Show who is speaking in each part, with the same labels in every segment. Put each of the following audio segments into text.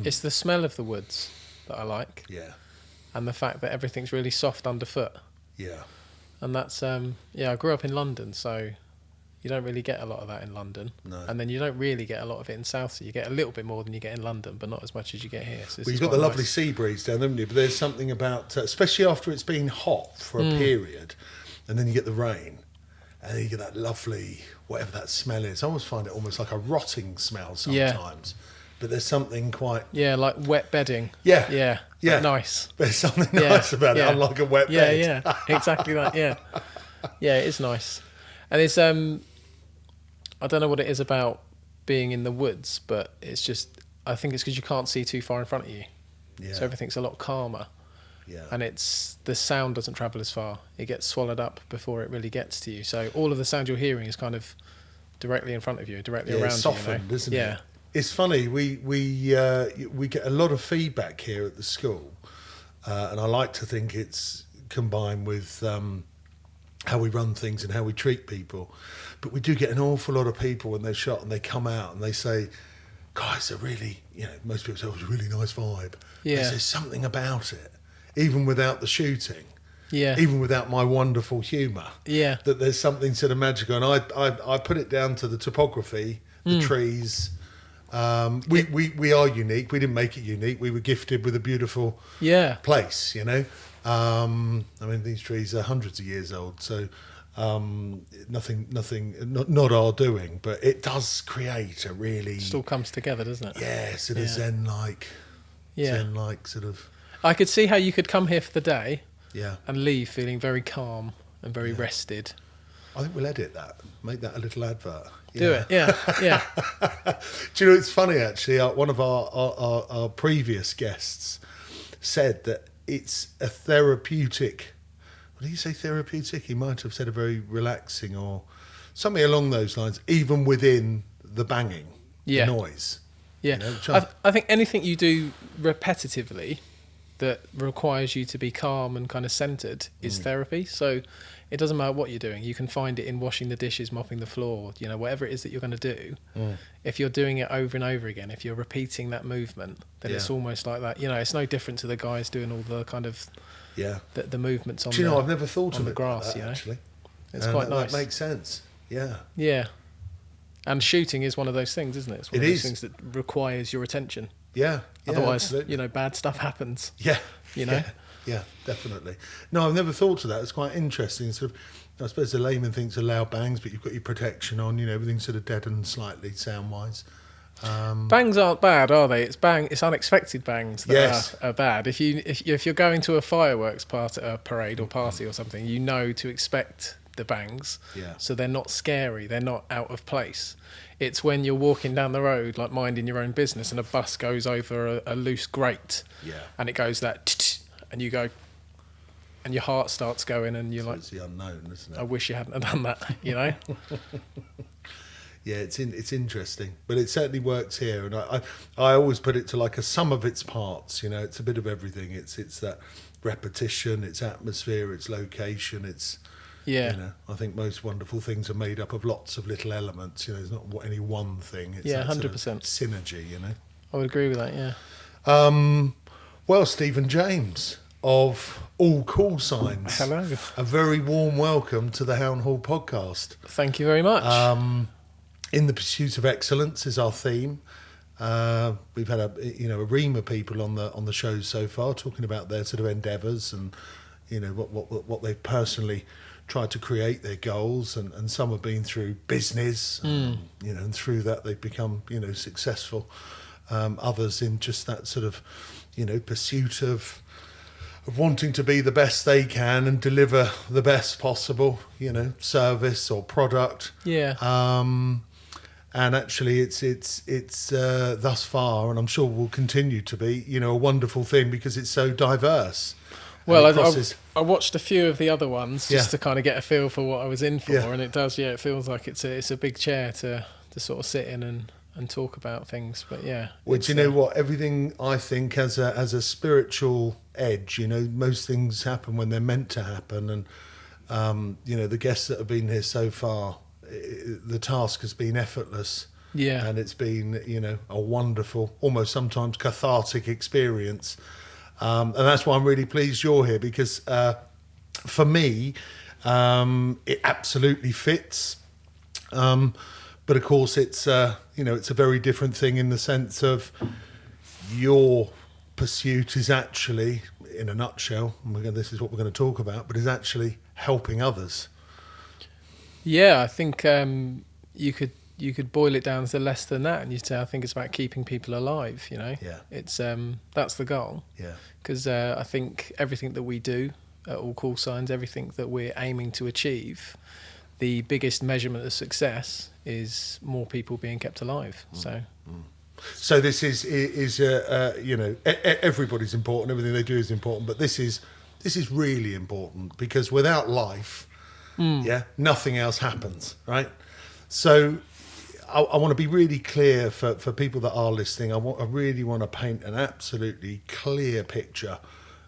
Speaker 1: It's the smell of the woods that I like,
Speaker 2: Yeah,
Speaker 1: and the fact that everything's really soft underfoot.
Speaker 2: yeah.
Speaker 1: And that's I grew up in London, so you don't really get a lot of that in London.
Speaker 2: No.
Speaker 1: And then you don't really get a lot of it in South, so you get a little bit more than you get in London, but not as much as you get here. So
Speaker 2: Well, you've got the lovely sea breeze down, haven't you? But there's something about, especially after it's been hot for a period, and then you get the rain, and then you get that lovely, whatever that smell is. I always find it almost like a rotting smell sometimes. But there's something quite...
Speaker 1: Yeah, like wet bedding.
Speaker 2: Yeah.
Speaker 1: Yeah.
Speaker 2: Yeah.
Speaker 1: Like nice.
Speaker 2: There's something nice about it, unlike a wet bed.
Speaker 1: Yeah, exactly that, yeah. Yeah, it is nice. And it's, I don't know what it is about being in the woods, but it's just, I think it's because you can't see too far in front of you.
Speaker 2: Yeah.
Speaker 1: So everything's a lot calmer.
Speaker 2: Yeah.
Speaker 1: And the sound doesn't travel as far. It gets swallowed up before it really gets to you. So all of the sound you're hearing is kind of directly in front of you, directly around
Speaker 2: it's softened,
Speaker 1: you. You know?
Speaker 2: Isn't it? It's funny. We get a lot of feedback here at the school, and I like to think it's combined with how we run things and how we treat people. But we do get an awful lot of people when they're shot and they come out and they say, "Guys, they're really," most people say, "Oh, it's a really nice vibe."
Speaker 1: Yeah.
Speaker 2: There's something about it, even without the shooting.
Speaker 1: Yeah.
Speaker 2: Even without my wonderful humour.
Speaker 1: Yeah.
Speaker 2: That there's something sort of magical. And I put it down to the topography, the trees. We are unique. We didn't make it unique. We were gifted with a beautiful place, I mean, these trees are hundreds of years old, so not our doing, but it does create a really...
Speaker 1: It all comes together, doesn't it?
Speaker 2: Yeah, sort of zen-like sort of...
Speaker 1: I could see how you could come here for the day and leave feeling very calm and very rested.
Speaker 2: I think we'll edit that, make that a little advert.
Speaker 1: Do it, yeah.
Speaker 2: Do you know, it's funny actually, one of our previous guests said that it's a therapeutic, what did he say, therapeutic? He might have said a very relaxing or something along those lines, even within the banging, the noise.
Speaker 1: Yeah, I think anything you do repetitively that requires you to be calm and kind of centred is therapy. So it doesn't matter what you're doing. You can find it in washing the dishes, mopping the floor, whatever it is that you're going to do. If you're doing it over and over again, if you're repeating that movement, then it's almost like that. It's no different to the guys doing all the kind of the movements on.
Speaker 2: Do I've never thought of
Speaker 1: the
Speaker 2: it
Speaker 1: grass.
Speaker 2: like that, actually,
Speaker 1: it's quite nice.
Speaker 2: That makes sense. Yeah.
Speaker 1: Yeah. And shooting is one of those things, isn't it? It's one of those things that requires your attention.
Speaker 2: Yeah.
Speaker 1: Otherwise,
Speaker 2: absolutely.
Speaker 1: Bad stuff happens.
Speaker 2: Yeah.
Speaker 1: Yeah,
Speaker 2: definitely. No, I've never thought of that. It's quite interesting. Sort of, I suppose the layman thinks are loud bangs, but you've got your protection on. Everything's sort of deadened slightly sound-wise.
Speaker 1: Bangs aren't bad, are they? It's unexpected bangs that are bad. If you're going to a fireworks party, a parade or party or something, you know to expect the bangs.
Speaker 2: Yeah.
Speaker 1: So they're not scary. They're not out of place. It's when you're walking down the road, like minding your own business, and a bus goes over a loose grate, and it goes that, and you go, and your heart starts going, and you're like,
Speaker 2: it's the unknown, isn't it?
Speaker 1: I wish you hadn't have done that,
Speaker 2: Yeah, it's interesting, but it certainly works here, and I always put it to like a sum of its parts. It's a bit of everything. It's that repetition, it's atmosphere, it's location, it's. I think most wonderful things are made up of lots of little elements. There's not any one thing. It's
Speaker 1: 100%
Speaker 2: synergy.
Speaker 1: I would agree with that. Yeah.
Speaker 2: Well, Stephen James of All Call Signs.
Speaker 1: Hello.
Speaker 2: A very warm welcome to the Hownhall podcast.
Speaker 1: Thank you very much.
Speaker 2: In the pursuit of excellence is our theme. We've had a ream of people on the shows so far talking about their sort of endeavours and what they've personally tried to create, their goals, and some have been through business, and through that they've become successful. Others in just that sort of pursuit of wanting to be the best they can and deliver the best possible service or product. And actually it's thus far, and I'm sure will continue to be a wonderful thing because it's so diverse.
Speaker 1: Well, I watched a few of the other ones just to kind of get a feel for what I was in for, and it does. It feels like it's a big chair to sort of sit in and talk about things. But
Speaker 2: well, do you know what? Everything I think has a spiritual edge. Most things happen when they're meant to happen, and the guests that have been here so far, the task has been effortless
Speaker 1: Yeah.
Speaker 2: And it's been, a wonderful, almost sometimes cathartic experience. And that's why I'm really pleased you're here, because for me, it absolutely fits. But of course, it's it's a very different thing in the sense of your pursuit is actually, in a nutshell, and this is what we're going to talk about, but is actually helping others.
Speaker 1: Yeah, I think you could boil it down to less than that, and you'd say I think it's about keeping people alive.
Speaker 2: Yeah.
Speaker 1: It's that's the goal.
Speaker 2: Yeah.
Speaker 1: Because I think everything that we do at All Call Signs, everything that we're aiming to achieve, the biggest measurement of success is more people being kept alive.
Speaker 2: So this is everybody's important. Everything they do is important, but this is really important, because without life, nothing else happens, right? So I want to be really clear for people that are listening. I really want to paint an absolutely clear picture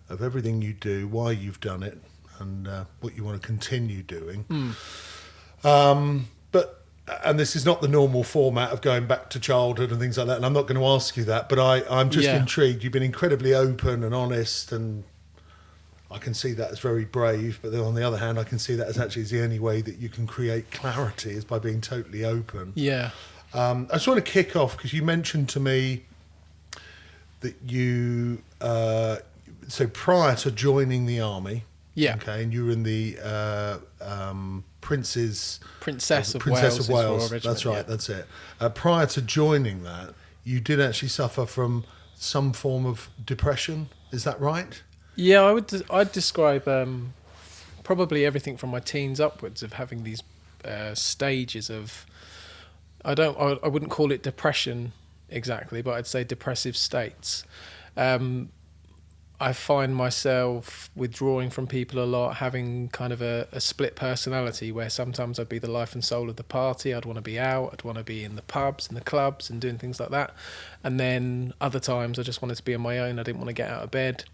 Speaker 2: of everything you do, why you've done it, and what you want to continue doing. And this is not the normal format of going back to childhood and things like that, and I'm not going to ask you that, but I'm just intrigued. You've been incredibly open and honest, and I can see that as very brave, but then on the other hand, I can see that as actually the only way that you can create clarity is by being totally open.
Speaker 1: Yeah.
Speaker 2: I just want to kick off, because you mentioned to me that you, so prior to joining the army, and you were in the Princess of Wales. That's right, that's it. Prior to joining that, you did actually suffer from some form of depression. Is that right?
Speaker 1: Yeah, I'd describe probably everything from my teens upwards of having these stages of. I wouldn't call it depression exactly, but I'd say depressive states. I find myself withdrawing from people a lot, having kind of a split personality where sometimes I'd be the life and soul of the party. I'd want to be out. I'd want to be in the pubs and the clubs and doing things like that. And then other times I just wanted to be on my own. I didn't want to get out of bed.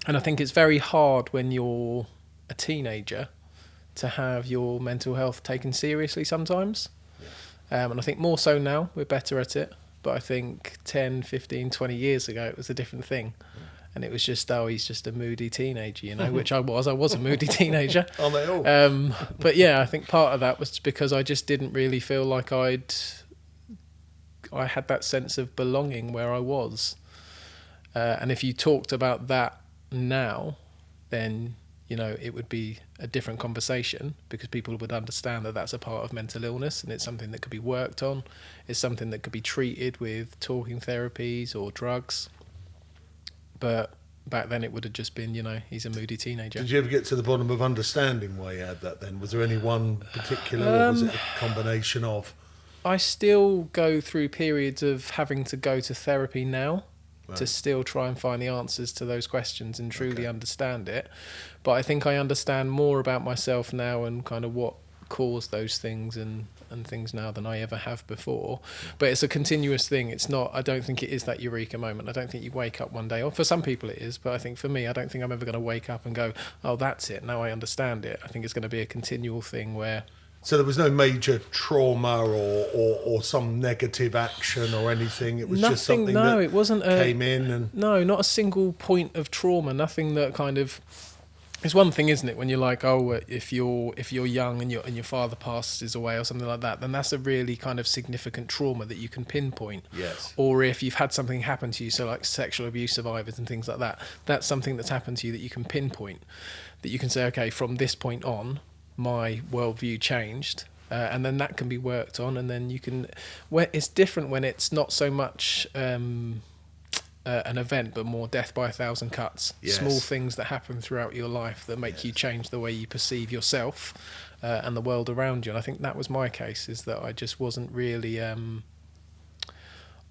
Speaker 1: And I think it's very hard when you're a teenager to have your mental health taken seriously sometimes. And I think more so now, we're better at it. But I think 10, 15, 20 years ago, it was a different thing. And it was just, he's just a moody teenager, which I was. I was a moody teenager.
Speaker 2: Are they all?
Speaker 1: But yeah, I think part of that was because I just didn't really feel like I had that sense of belonging where I was. And if you talked about that now, then, it would be a different conversation, because people would understand that that's a part of mental illness, and it's something that could be worked on. It's something that could be treated with talking therapies or drugs. But back then it would have just been, he's a moody teenager.
Speaker 2: Did you ever get to the bottom of understanding why you had that then? Was there any one particular, or was it a combination of?
Speaker 1: I still go through periods of having to go to therapy now to still try and find the answers to those questions and truly understand it. But I think I understand more about myself now and kind of what caused those things and things now than I ever have before. But it's a continuous thing. It's not, I don't think it is that eureka moment. I don't think you wake up one day, or for some people it is, but I think for me, I don't think I'm ever going to wake up and go, oh, that's it, now I understand it. I think it's going to be a continual thing where...
Speaker 2: So there was no major trauma or some negative action or anything? It was just something that
Speaker 1: it wasn't
Speaker 2: came in and...
Speaker 1: No, not a single point of trauma, nothing that kind of... It's one thing, isn't it, when you're like, oh, if you're young and your father passes away or something like that, then that's a really kind of significant trauma that you can pinpoint.
Speaker 2: Yes.
Speaker 1: Or if you've had something happen to you, so like sexual abuse survivors and things like that, that's something that's happened to you that you can pinpoint, that you can say, okay, from this point on, my worldview changed, and then that can be worked on, and then you can... It's different when it's not so much... an event, but more death by 1,000 cuts.
Speaker 2: Yes.
Speaker 1: Small things that happen throughout your life that make you change the way you perceive yourself and the world around you. And I think that was my case, is that I just wasn't really... I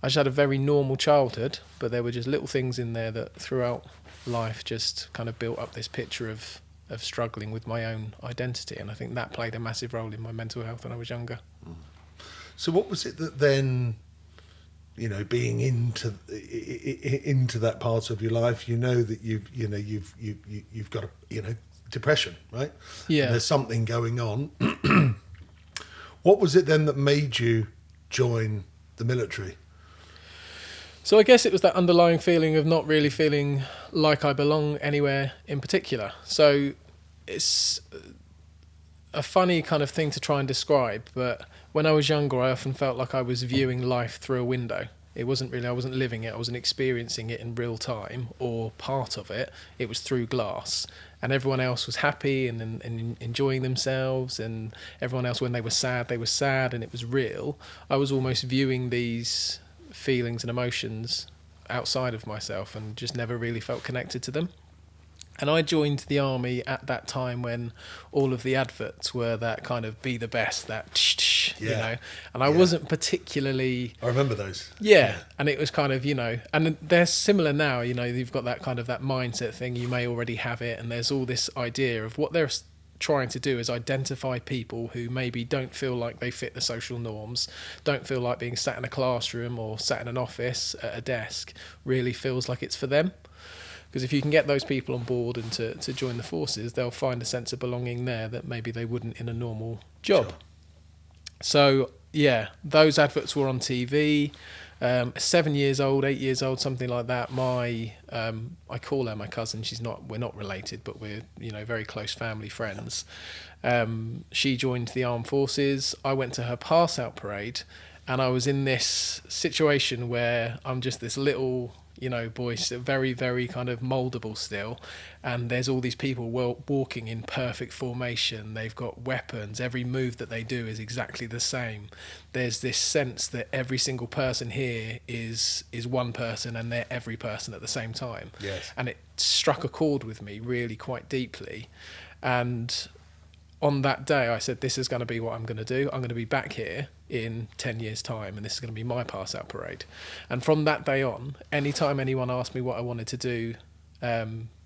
Speaker 1: just had a very normal childhood, but there were just little things in there that throughout life just kind of built up this picture of struggling with my own identity. And I think that played a massive role in my mental health when I was younger.
Speaker 2: So what was it that then... being into that part of your life, that you've got depression, right?
Speaker 1: Yeah.
Speaker 2: And there's something going on. What was it then that made you join the military?
Speaker 1: So I guess it was that underlying feeling of not really feeling like I belong anywhere in particular. So it's a funny kind of thing to try and describe, but when I was younger, I often felt like I was viewing life through a window. It wasn't really, I wasn't living it, I wasn't experiencing it in real time or part of it. It was through glass. And everyone else was happy and enjoying themselves, and everyone else, when they were sad, and it was real. I was almost viewing these feelings and emotions outside of myself and just never really felt connected to them. And I joined the army at that time when all of the adverts were that kind of be the best, that you know, and I wasn't particularly...
Speaker 2: I remember those.
Speaker 1: Yeah, and it was kind of, you know, and they're similar now, you know, you've got that kind of that mindset thing, you may already have it, and there's all this idea of what they're trying to do is identify people who maybe don't feel like they fit the social norms, don't feel like being sat in a classroom or sat in an office at a desk really feels like it's for them. Because if you can get those people on board and to join the forces, they'll find a sense of belonging there that maybe they wouldn't in a normal job. Sure. So, yeah, those adverts were on TV. 7 years old, 8 years old, something like that. My, I call her my cousin. We're not related, but we're, you know, very close family friends. She joined the armed forces. I went to her pass out parade, and I was in this situation where I'm just this little, you know, boy, very, very kind of moldable still, and there's all these people walking in perfect formation. They've got weapons. Every move that they do is exactly the same. There's this sense that every single person here is one person, and they're every person at the same time.
Speaker 2: Yes.
Speaker 1: And it struck a chord with me really quite deeply. And on that day, I said, this is going to be what I'm going to do. I'm going to be back here in 10 years' time, and this is going to be my pass-out parade. And from that day on, anytime anyone asked me what I wanted to do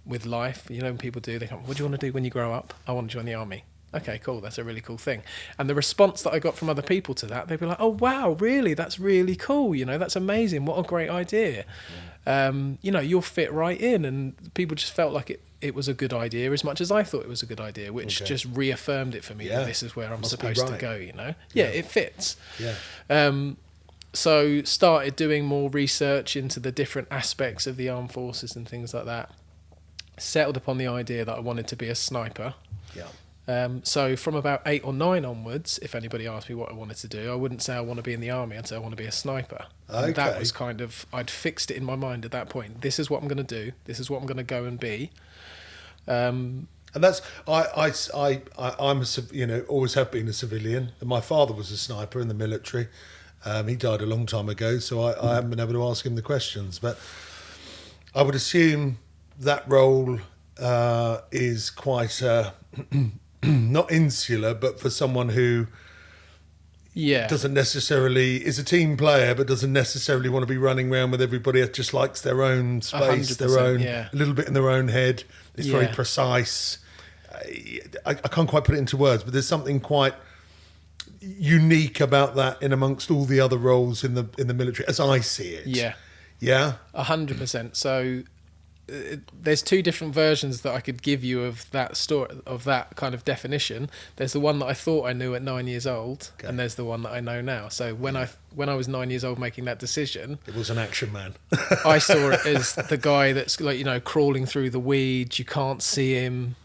Speaker 1: with life, you know, when people do, they come, what do you want to do when you grow up? I want to join the army. Okay, cool, that's a really cool thing. And the response that I got from other people to that, they'd be like, oh, wow, really? That's really cool, you know, that's amazing. What a great idea. Yeah. You know, you'll fit right in. And people just felt like it was a good idea as much as I thought it was a good idea, which just reaffirmed it for me that this is where I'm supposed to go, you know? Yeah, it fits. Yeah. So started doing more research into the different aspects of the armed forces and things like that. Settled upon the idea that I wanted to be a sniper. Yeah. So from about 8 or 9 onwards, if anybody asked me what I wanted to do, I wouldn't say I want to be in the army, I'd say I want to be a sniper. Okay. And that was kind of, I'd fixed it in my mind at that point. This is what I'm going to do. This is what I'm going to go and be.
Speaker 2: And that's I'm a, you know, always have been a civilian. And my father was a sniper in the military. He died a long time ago, so I haven't been able to ask him the questions. But I would assume that role is quite not insular, but for someone who doesn't necessarily is a team player, but doesn't necessarily want to be running around with everybody that just likes their own space, their own a little bit in their own head. It's very precise. I can't quite put it into words, but there's something quite unique about that in amongst all the other roles in the military, as I see it. Yeah, 100%.
Speaker 1: So there's 2 different versions that I could give you of that story, of that kind of definition. There's the one that I thought I knew at 9 years old, and there's the one that I know now. So when I was 9 years old making that decision,
Speaker 2: it was an action man.
Speaker 1: I saw it as the guy that's, like, you know, crawling through the weeds. You can't see him,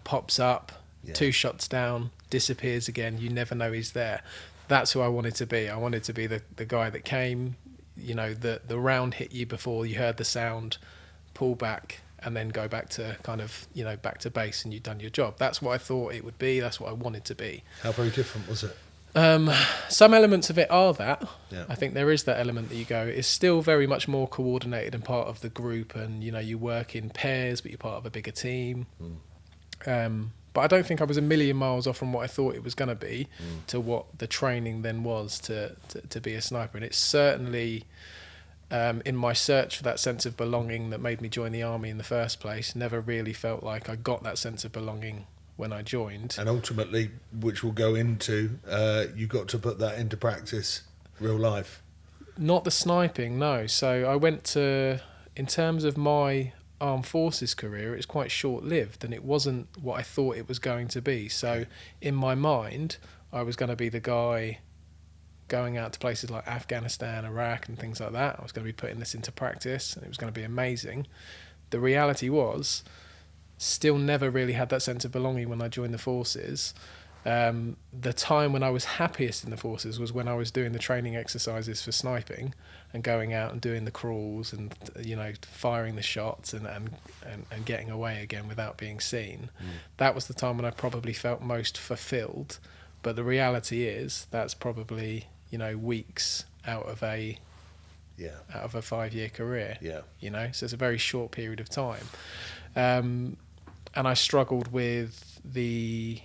Speaker 1: pops up, 2 shots down, disappears again. You never know he's there. That's who I wanted to be. I wanted to be the guy that came, you know, the round hit you before you heard the sound, pull back, and then go back to kind of, you know, back to base, and you've done your job. That's what I thought it would be. That's what I wanted to be.
Speaker 2: How very different was it?
Speaker 1: Some elements of it are that. Yeah. I think there is that element that you go, it's still very much more coordinated and part of the group, and, you know, you work in pairs, but you're part of a bigger team. But I don't think I was a million miles off from what I thought it was going to be to what the training then was to be a sniper. And it's certainly in my search for that sense of belonging that made me join the army in the first place, never really felt like I got that sense of belonging when I joined.
Speaker 2: And ultimately, which we'll go into, you got to put that into practice, real life.
Speaker 1: Not the sniping, no. So I went to, in terms of my armed forces career, it's quite short-lived, and it wasn't what I thought it was going to be. So in my mind, I was going to be the guy going out to places like Afghanistan, Iraq and things like that. I was going to be putting this into practice and it was going to be amazing. The reality was, still never really had that sense of belonging when I joined the forces. The time when I was happiest in the forces was when I was doing the training exercises for sniping and going out and doing the crawls and, you know, firing the shots and getting away again without being seen. That was the time when I probably felt most fulfilled. But the reality is that's probably, you know, weeks out of a 5-year career. You know, so it's a very short period of time. And I struggled with the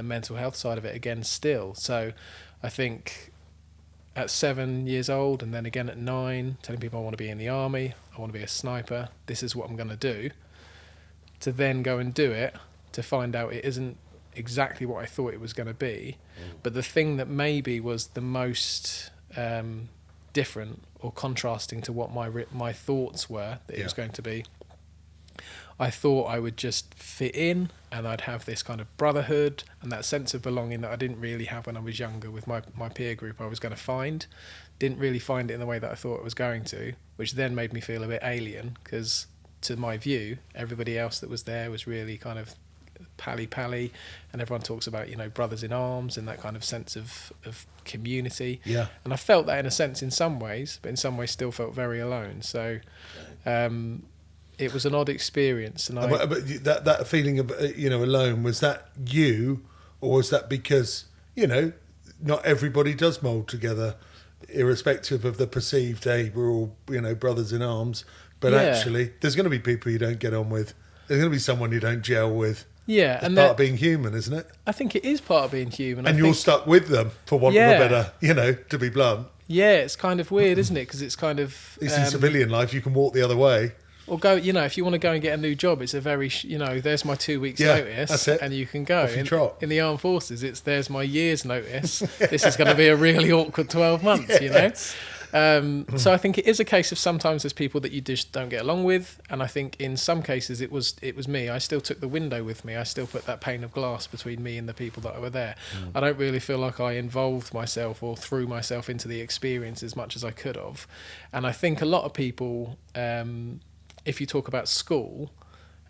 Speaker 1: mental health side of it again still. So I think at 7 years old and then again at 9, telling people I want to be in the army, I want to be a sniper, this is what I'm going to do, to then go and do it, to find out it isn't exactly what I thought it was going to be. But the thing that maybe was the most different or contrasting to what my thoughts were that it was going to be, I thought I would just fit in and I'd have this kind of brotherhood and that sense of belonging that I didn't really have when I was younger with my peer group I was going to find. Didn't really find it in the way that I thought it was going to, which then made me feel a bit alien because to my view, everybody else that was there was really kind of pally, and everyone talks about, you know, brothers in arms and that kind of sense of community. Yeah. And I felt that in a sense in some ways, but in some ways still felt very alone. So it was an odd experience. And
Speaker 2: but that feeling of, you know, alone, was that you, or was that because, you know, not everybody does mould together, irrespective of the perceived, hey, we're all, you know, brothers in arms, but actually there's going to be people you don't get on with. There's going to be someone you don't gel with.
Speaker 1: Yeah,
Speaker 2: it's part of being human, isn't it?
Speaker 1: I think it is part of being human.
Speaker 2: And you're stuck with them, for want of a better, you know, to be blunt.
Speaker 1: Yeah, it's kind of weird, isn't it? Because it's kind of...
Speaker 2: At least in civilian life, you can walk the other way.
Speaker 1: Or go, you know, if you want to go and get a new job, it's a very, you know, there's my 2 weeks notice. That's it. And you can go. In the armed forces, there's my year's notice. This is going to be a really awkward 12 months, you know? So I think it is a case of sometimes there's people that you just don't get along with, and I think in some cases it was me. I still took the window with me. I still put that pane of glass between me and the people that were there. I don't really feel like I involved myself or threw myself into the experience as much as I could have. And I think a lot of people, if you talk about school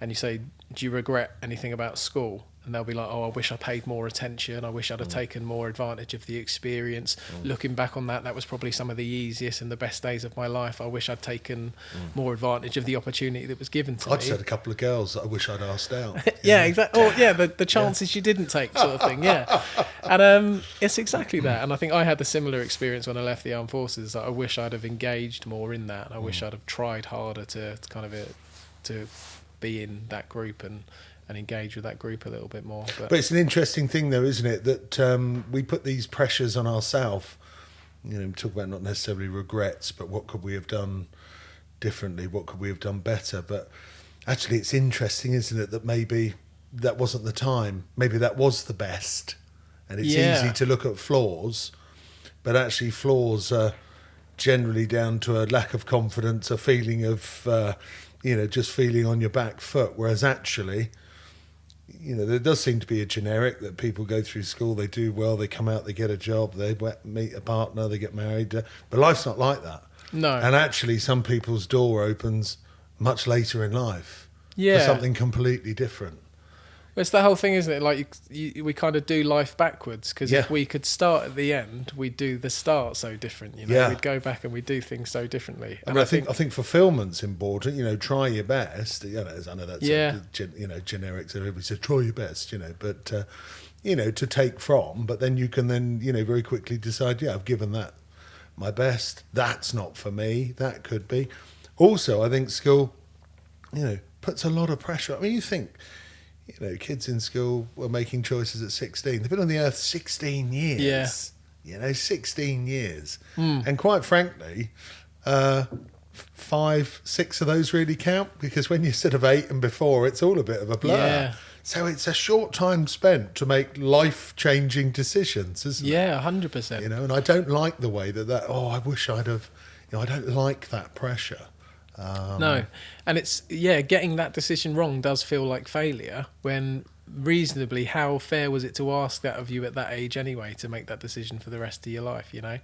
Speaker 1: and you say, do you regret anything about school? And they'll be like, oh, I wish I paid more attention. I wish I'd have taken more advantage of the experience. Looking back on that was probably some of the easiest and the best days of my life. I wish I'd taken more advantage of the opportunity that was given to me.
Speaker 2: I just had a couple of girls that I wish I'd asked out.
Speaker 1: Exactly. Or the chances you didn't take, sort of thing. Yeah, and it's exactly that. And I think I had the similar experience when I left the armed forces. That I wish I'd have engaged more in that. And I wish I'd have tried harder to kind of to be in that group and engage with that group a little bit more.
Speaker 2: But it's an interesting thing, though, isn't it, that we put these pressures on ourselves. You know, we talk about not necessarily regrets, but what could we have done differently? What could we have done better? But actually, it's interesting, isn't it, that maybe that wasn't the time. Maybe that was the best. And it's easy to look at flaws, but actually flaws are generally down to a lack of confidence, a feeling of, just feeling on your back foot, whereas actually... You know, there does seem to be a generic that people go through school, they do well, they come out, they get a job, they meet a partner, they get married. But life's not like that. No. And actually, some people's door opens much later in life for something completely different.
Speaker 1: It's the whole thing, isn't it? Like we kind of do life backwards, because if we could start at the end, we'd do the start so different. You know, we'd go back and we'd do things so differently.
Speaker 2: And I think fulfillment's important. You know, try your best. You know, I know that's generics. Everybody says try your best. You know, but to take from. But then you can very quickly decide. Yeah, I've given that my best. That's not for me. That could be. Also, I think school, puts a lot of pressure. I mean, you think. Kids in school were making choices at 16. They've been on the earth 16 years. Yeah. 16 years. And quite frankly, 5, 6 of those really count, because when you're sort of 8 and before, it's all a bit of a blur. Yeah. So it's a short time spent to make life-changing decisions, isn't it?
Speaker 1: Yeah, 100%.
Speaker 2: And I don't like the way I wish I'd have, I don't like that pressure.
Speaker 1: No, and it's getting that decision wrong does feel like failure when reasonably, how fair was it to ask that of you at that age anyway, to make that decision for the rest of your life, you know?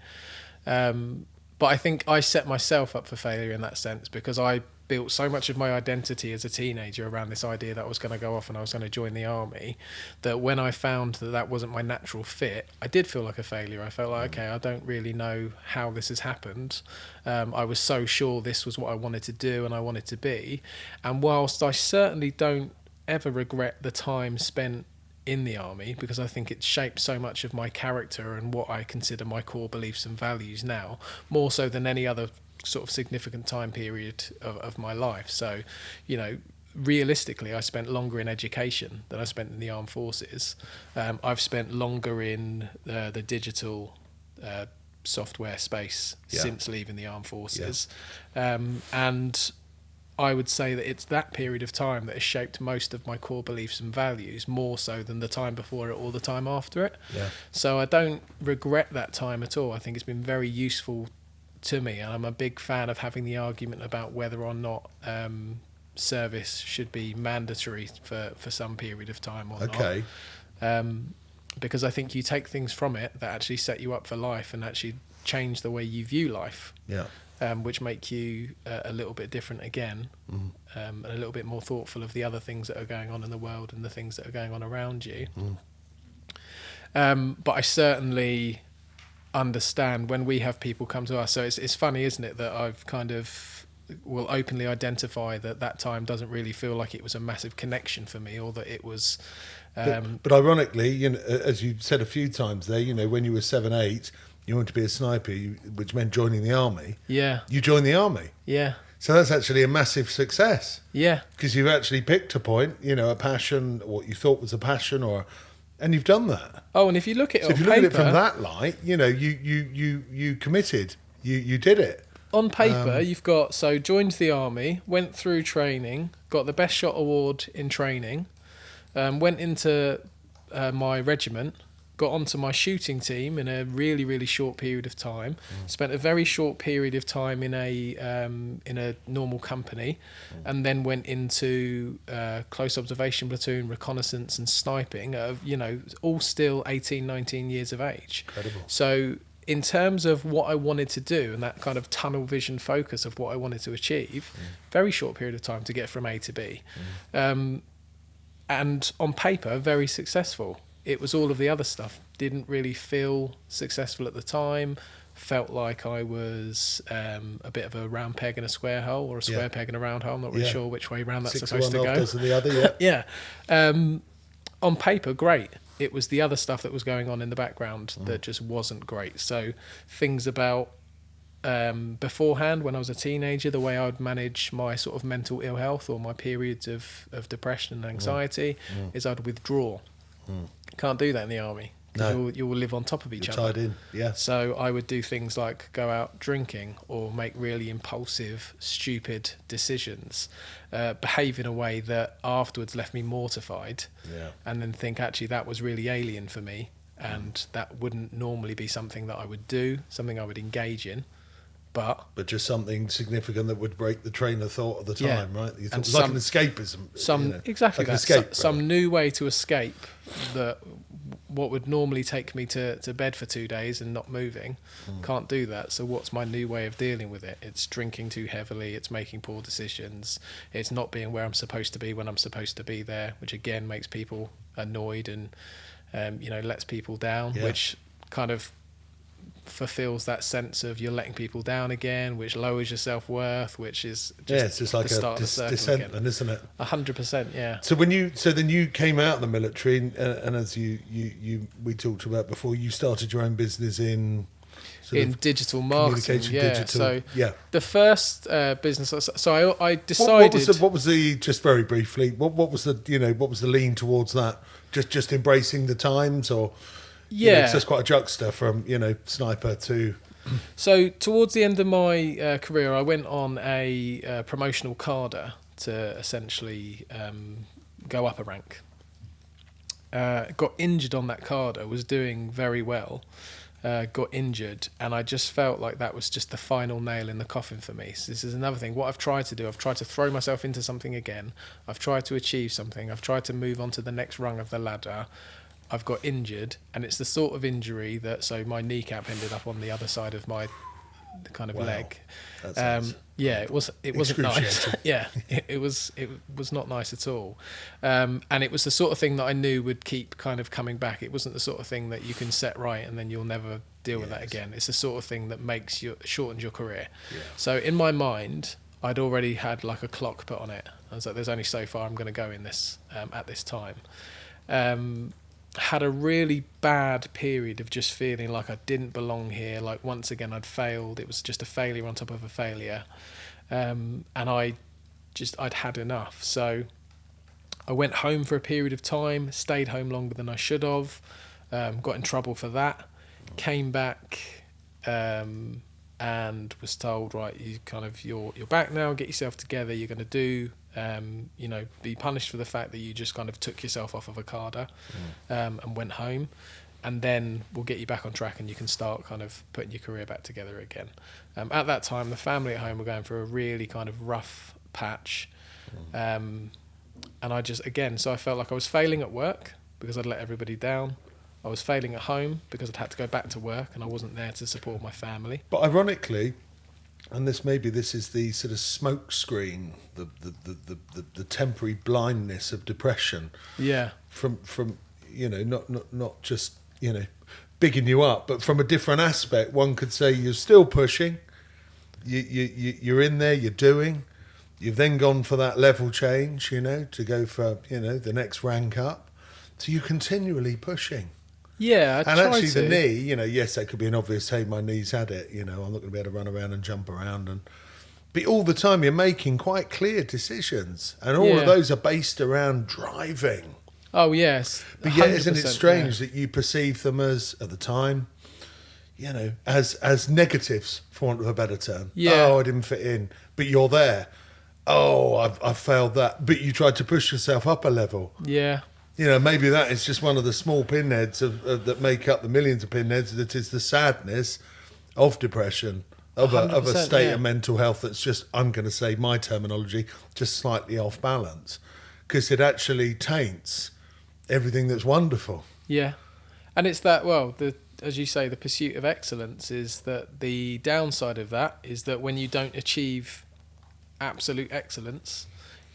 Speaker 1: But I think I set myself up for failure in that sense, because I built so much of my identity as a teenager around this idea that I was going to go off and I was going to join the army, that when I found that that wasn't my natural fit, I did feel like a failure. I felt like, okay, I don't really know how this has happened. I was so sure this was what I wanted to do and I wanted to be. And whilst I certainly don't ever regret the time spent in the army, because I think it shaped so much of my character and what I consider my core beliefs and values now, more so than any other sort of significant time period of my life. So, you know, realistically, I spent longer in education than I spent in the armed forces. I've spent longer in the digital software space since leaving the armed forces. And I would say that it's that period of time that has shaped most of my core beliefs and values, more so than the time before it or the time after it. So I don't regret that time at all. I think it's been very useful to me, and I'm a big fan of having the argument about whether or not service should be mandatory for some period of time or not. Because I think you take things from it that actually set you up for life and actually change the way you view life, which make you a little bit different again, and a little bit more thoughtful of the other things that are going on in the world and the things that are going on around you. But I certainly understand when we have people come to us. So it's funny, isn't it, that I've kind of will openly identify that time doesn't really feel like it was a massive connection for me, or that it was.
Speaker 2: But ironically, you know, as you said a few times there, you know, when you were 7, 8, you wanted to be a sniper, which meant joining the army. You joined the army. So that's actually a massive success. Because you've actually picked a point, you know, a passion, what you thought was a passion, and you've done that.
Speaker 1: Oh, and if you look at it,
Speaker 2: so if you look at it from that light, you know, you committed, you did it.
Speaker 1: On paper, you've got, so joined the army, went through training, got the best shot award in training, went into my regiment, got onto my shooting team in a really, really short period of time, spent a very short period of time in a normal company, and then went into close observation platoon, reconnaissance and sniping, you know, all still 18, 19 years of age.
Speaker 2: Incredible.
Speaker 1: So in terms of what I wanted to do and that kind of tunnel vision focus of what I wanted to achieve, very short period of time to get from A to B. And on paper, very successful. It was all of the other stuff. Didn't really feel successful at the time. Felt like I was a bit of a round peg in a square hole, or a square peg in a round hole. I'm not really sure which way round that's supposed to go.
Speaker 2: After the other,
Speaker 1: On paper, great. It was the other stuff that was going on in the background that just wasn't great. So things about beforehand, when I was a teenager, the way I would manage my sort of mental ill health or my periods of depression and anxiety is I'd withdraw. Can't do that in the army. No. You will live on top of each other.
Speaker 2: Tied in,
Speaker 1: So I would do things like go out drinking or make really impulsive, stupid decisions, behave in a way that afterwards left me mortified, and then think, actually, that was really alien for me, and that wouldn't normally be something that I would do, something I would engage in. But
Speaker 2: just something significant that would break the train of thought at the time, right? You thought it was like an escapism.
Speaker 1: Exactly
Speaker 2: like
Speaker 1: that. Some new way to escape that what would normally take me to bed for 2 days and not moving. Can't do that. So what's my new way of dealing with it? It's drinking too heavily. It's making poor decisions. It's not being where I'm supposed to be when I'm supposed to be there, which again makes people annoyed and lets people down, which kind of fulfills that sense of you're letting people down again, which lowers your self-worth, which is just
Speaker 2: it's just like a descent, isn't it?
Speaker 1: 100%, yeah.
Speaker 2: So then you came out of the military, and as we talked about before, you started your own business in
Speaker 1: digital marketing,
Speaker 2: digital.
Speaker 1: The first business. So I decided.
Speaker 2: What was the just very briefly? What was the lean towards that? Just embracing the times, or it's just quite a juxta from sniper to.
Speaker 1: So towards the end of my career, I went on a promotional carder to essentially go up a rank. Got injured on that carder, was doing very well. got injured, and I just felt like that was just the final nail in the coffin for me. So this is another thing. What I've tried to do, I've tried to throw myself into something again. I've tried to achieve something. I've tried to move on to the next rung of the ladder. I've got injured, and it's the sort of injury that, so my kneecap ended up on the other side of my kind of leg. Yeah, it wasn't nice. Yeah, it was not nice at all. And it was the sort of thing that I knew would keep kind of coming back. It wasn't the sort of thing that you can set right and then you'll never deal with that again. It's the sort of thing that shortens your career. Yeah. So in my mind, I'd already had like a clock put on it. I was like, there's only so far I'm going to go in this at this time. Had a really bad period of just feeling like I didn't belong here. Like once again, I'd failed. It was just a failure on top of a failure. And I'd had enough. So I went home for a period of time, stayed home longer than I should have, got in trouble for that, came back, and was told, right, you're back now, get yourself together, you're going to do, be punished for the fact that you just kind of took yourself off of a carder, and went home, and then we'll get you back on track and you can start kind of putting your career back together again. At that time, the family at home were going for a really kind of rough patch, and I so I felt like I was failing at work because I'd let everybody down. I was failing at home because I'd had to go back to work and I wasn't there to support my family.
Speaker 2: But ironically, and this is the sort of smoke screen, the temporary blindness of depression.
Speaker 1: Yeah.
Speaker 2: From not just bigging you up, but from a different aspect. One could say you're still pushing. You're in there. You're doing. You've then gone for that level change. To go for the next rank up. So you're continually pushing.
Speaker 1: Yeah,
Speaker 2: and actually the knee, yes, that could be an obvious, hey, my knee's had it, I'm not going to be able to run around and jump around. But all the time you're making quite clear decisions, and all of those are based around driving.
Speaker 1: Oh, yes.
Speaker 2: But yet, isn't it strange that you perceive them as, at the time, as negatives, for want of a better term?
Speaker 1: Yeah.
Speaker 2: Oh, I didn't fit in. But you're there. Oh, I've failed that. But you tried to push yourself up a level.
Speaker 1: Yeah.
Speaker 2: Maybe that is just one of the small pinheads that make up the millions of pinheads. That is the sadness of depression, of a state of mental health that's just, I'm going to say my terminology, just slightly off balance, because it actually taints everything that's wonderful.
Speaker 1: Yeah, and it's that, as you say, the pursuit of excellence is that the downside of that is that when you don't achieve absolute excellence,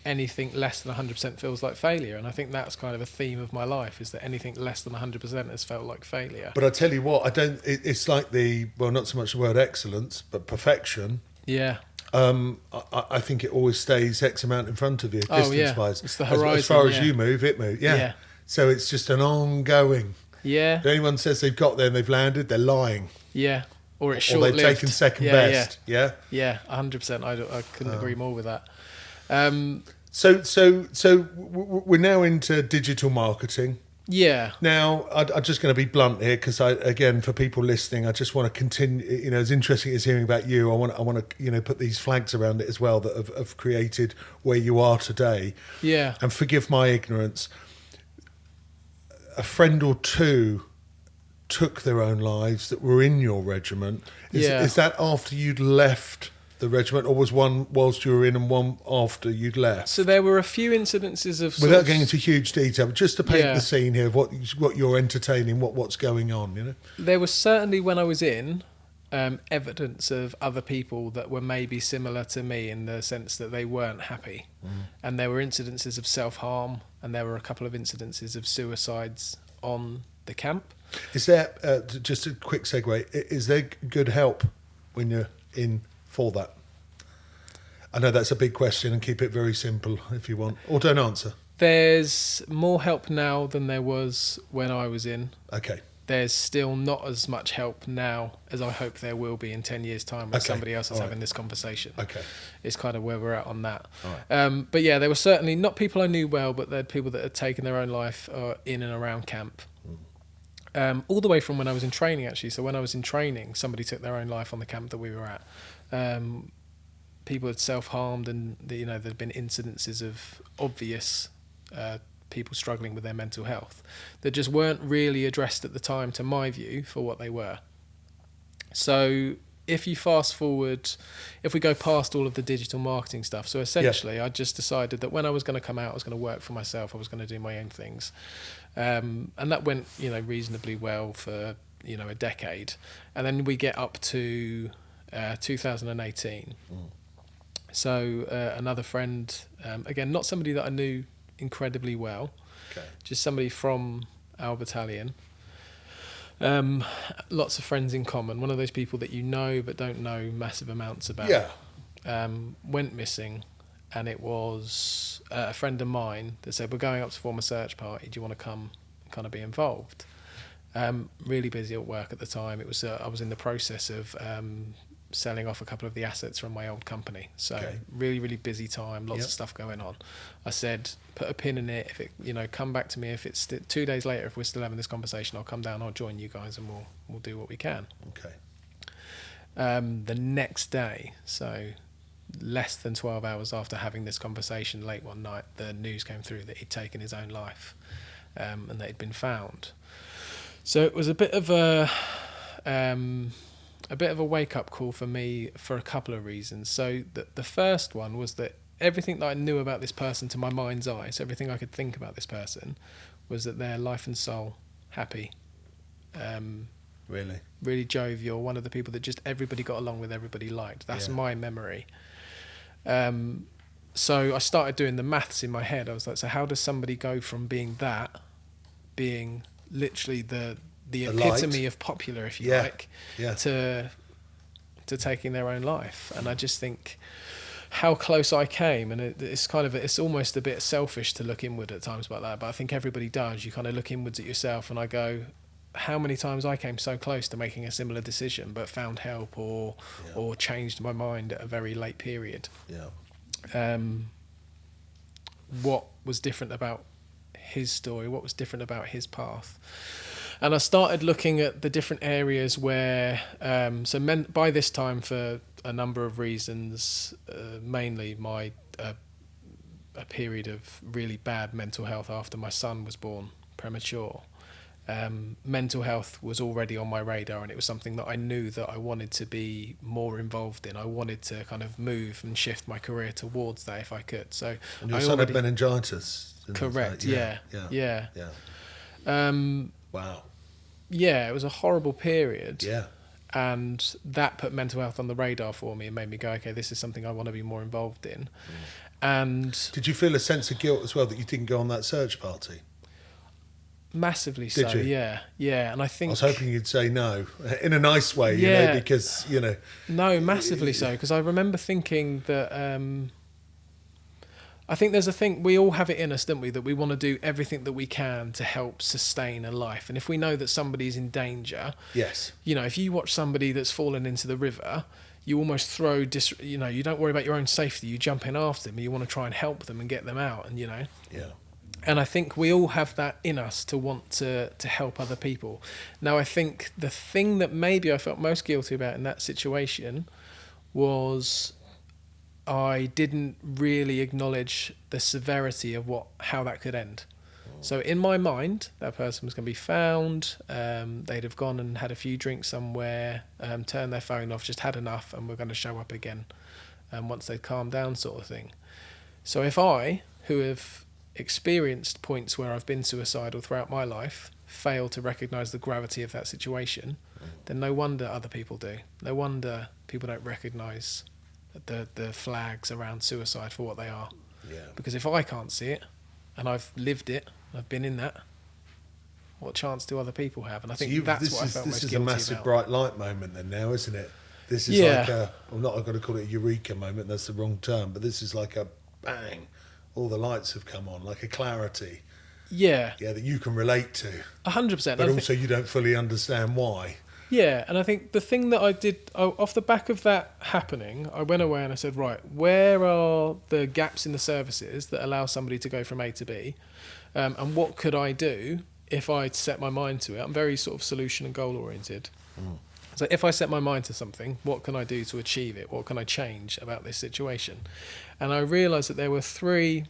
Speaker 1: anything less than 100% feels like failure. And I think that's kind of a theme of my life, is that anything less than 100% has felt like failure.
Speaker 2: But I tell you what, it's like not so much the word excellence, but perfection.
Speaker 1: Yeah.
Speaker 2: I think it always stays X amount in front of you, distance-wise.
Speaker 1: It's the horizon.
Speaker 2: As far as you move, it moves. Yeah. So it's just an ongoing.
Speaker 1: Yeah.
Speaker 2: If anyone says they've got there and they've landed, they're lying.
Speaker 1: Yeah. Or it's short-lived.
Speaker 2: Or they've taken second best. Yeah.
Speaker 1: Yeah, 100%. I couldn't agree more with that.
Speaker 2: So we're now into digital marketing.
Speaker 1: Yeah.
Speaker 2: Now, I'm just going to be blunt here, because again, for people listening, I just want to continue. As interesting as hearing about you, I want to put these flags around it as well that have created where you are today.
Speaker 1: Yeah.
Speaker 2: And forgive my ignorance. A friend or two took their own lives that were in your regiment. Is that after you'd left the regiment, or was one whilst you were in and one after you'd left?
Speaker 1: So there were a few incidences of...
Speaker 2: Without getting into huge detail, but just to paint the scene here of what you're entertaining, what's going on,
Speaker 1: There was certainly, when I was in, evidence of other people that were maybe similar to me in the sense that they weren't happy. And there were incidences of self-harm, and there were a couple of incidences of suicides on the camp.
Speaker 2: Is there, just a quick segue, is there good help when you're in for that? I know that's a big question, and keep it very simple if you want, or don't answer.
Speaker 1: There's more help now than there was when I was in.
Speaker 2: Okay.
Speaker 1: There's still not as much help now as I hope there will be in 10 years' time when somebody else is having this conversation.
Speaker 2: Okay.
Speaker 1: It's kind of where we're at on that.
Speaker 2: All right.
Speaker 1: But yeah, there were certainly not people I knew well, but there had people that had taken their own life in and around camp. All the way from when I was in training, actually. So when I was in training, somebody took their own life on the camp that we were at. People had self-harmed, and there'd been incidences of obvious people struggling with their mental health that just weren't really addressed at the time, to my view, for what they were. So if you fast forward, if we go past all of the digital marketing stuff, so essentially I just decided that when I was going to come out, I was going to work for myself, I was going to do my own things. And that went, reasonably well for, a decade. And then we get up to 2018. So another friend, again, not somebody that I knew incredibly well, just somebody from our battalion. Lots of friends in common. One of those people that you know but don't know massive amounts about. Went missing, and it was a friend of mine that said, "We're going up to form a search party. Do you want to come and kind of be involved?" Really busy at work at the time. It was I was in the process of selling off a couple of the assets from my old company. So really, really busy time, lots of stuff going on. I said, put a pin in it. If it, come back to me. If it's 2 days later, if we're still having this conversation, I'll come down, I'll join you guys, and we'll do what we can. The next day, so less than 12 hours after having this conversation, late one night, the news came through that he'd taken his own life, and that he'd been found. So it was a bit of a wake-up call for me for a couple of reasons. So the first one was that everything that I knew about this person to my mind's eye, so everything I could think about this person, was that they're life and soul happy. Really jovial, one of the people that just everybody got along with, everybody liked. That's my memory. So I started doing the maths in my head. I was like, so how does somebody go from being literally the epitome of popular, if you like, to taking their own life? And I just think how close I came, and it's almost a bit selfish to look inward at times like that, but I think everybody does. You kind of look inwards at yourself, and I go, how many times I came so close to making a similar decision but found help or changed my mind at a very late period. What was different about his story? What was different about his path? And I started looking at the different areas where, by this time, for a number of reasons, mainly a period of really bad mental health after my son was born premature. Mental health was already on my radar, and it was something that I knew that I wanted to be more involved in. I wanted to kind of move and shift my career towards that if I could. So
Speaker 2: and your son had meningitis.
Speaker 1: Correct. Yeah.
Speaker 2: Wow.
Speaker 1: Yeah, it was a horrible period.
Speaker 2: Yeah.
Speaker 1: And that put mental health on the radar for me and made me go, okay, this is something I want to be more involved in. And
Speaker 2: did you feel a sense of guilt as well that you didn't go on that search party?
Speaker 1: Massively so. Did you? Yeah. And I think I
Speaker 2: was hoping you'd say no in a nice way, because
Speaker 1: No, massively so, because I remember thinking that I think there's a thing, we all have it in us, don't we, that we want to do everything that we can to help sustain a life. And if we know that somebody's in danger, if you watch somebody that's fallen into the river, you almost throw, you don't worry about your own safety, you jump in after them, and you want to try and help them and get them out, and And I think we all have that in us to want to help other people. Now, I think the thing that maybe I felt most guilty about in that situation was I didn't really acknowledge the severity of how that could end. So in my mind, that person was going to be found. They'd have gone and had a few drinks somewhere, turned their phone off, just had enough, and were going to show up again once they'd calmed down, sort of thing. So if I, who have experienced points where I've been suicidal throughout my life, fail to recognise the gravity of that situation, then no wonder other people do. No wonder people don't recognise the flags around suicide for what they are. Because if I can't see it, and I've lived it, I've been in that, what chance do other people have? And I think that's what I felt most guilty about. This is a massive
Speaker 2: bright light moment then now, isn't it? This is like I'm not going to call it a eureka moment, that's the wrong term, but this is like a bang. All the lights have come on, like a clarity.
Speaker 1: Yeah,
Speaker 2: that you can relate to.
Speaker 1: 100%.
Speaker 2: But also you don't fully understand why.
Speaker 1: Yeah, and I think the thing that I did, off the back of that happening, I went away and I said, right, where are the gaps in the services that allow somebody to go from A to B? And what could I do if I'd set my mind to it? I'm very sort of solution and goal oriented. So if I set my mind to something, what can I do to achieve it? What can I change about this situation? And I realised that there were 3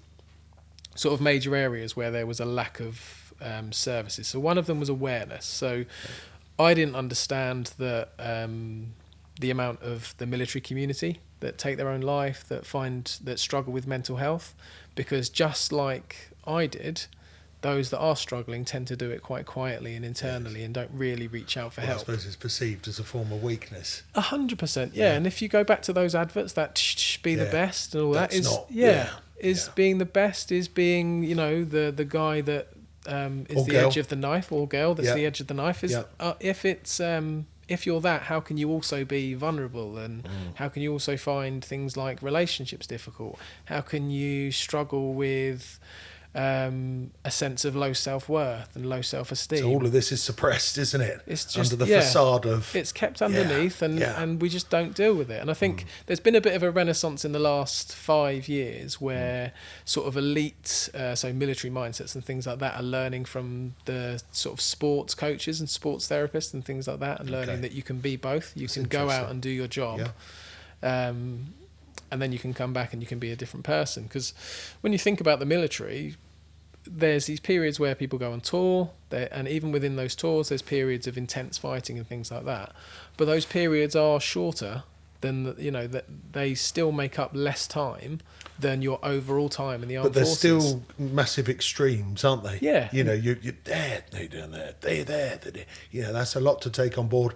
Speaker 1: sort of major areas where there was a lack of services. So one of them was awareness. So I didn't understand that the amount of the military community that take their own life, that struggle with mental health, because just like I did, those that are struggling tend to do it quite quietly and internally and don't really reach out for help.
Speaker 2: I suppose it's perceived as a form of weakness.
Speaker 1: 100%, yeah. And if you go back to those adverts, that be the best and all that is being the best is being, you know, the guy that is the edge of the knife, or girl that's the edge of the knife. Is if you're that, how can you also be vulnerable, and how can you also find things like relationships difficult? How can you struggle with a sense of low self-worth and low self-esteem?
Speaker 2: So all of this is suppressed, isn't it?
Speaker 1: It's just
Speaker 2: under the facade of...
Speaker 1: It's kept underneath and we just don't deal with it. And I think there's been a bit of a renaissance in the last 5 years where sort of elite, so military mindsets and things like that are learning from the sort of sports coaches and sports therapists and things like that, and learning that you can be both. You can go out and do your job. And then you can come back and you can be a different person. Because when you think about the military, there's these periods where people go on tour, and even within those tours, there's periods of intense fighting and things like that. But those periods are shorter than, you know, that they still make up less time than your overall time in the armed forces.
Speaker 2: But they're still massive extremes, aren't they?
Speaker 1: Yeah.
Speaker 2: You know, you're there, they're doing that, they're there. You know, that's a lot to take on board.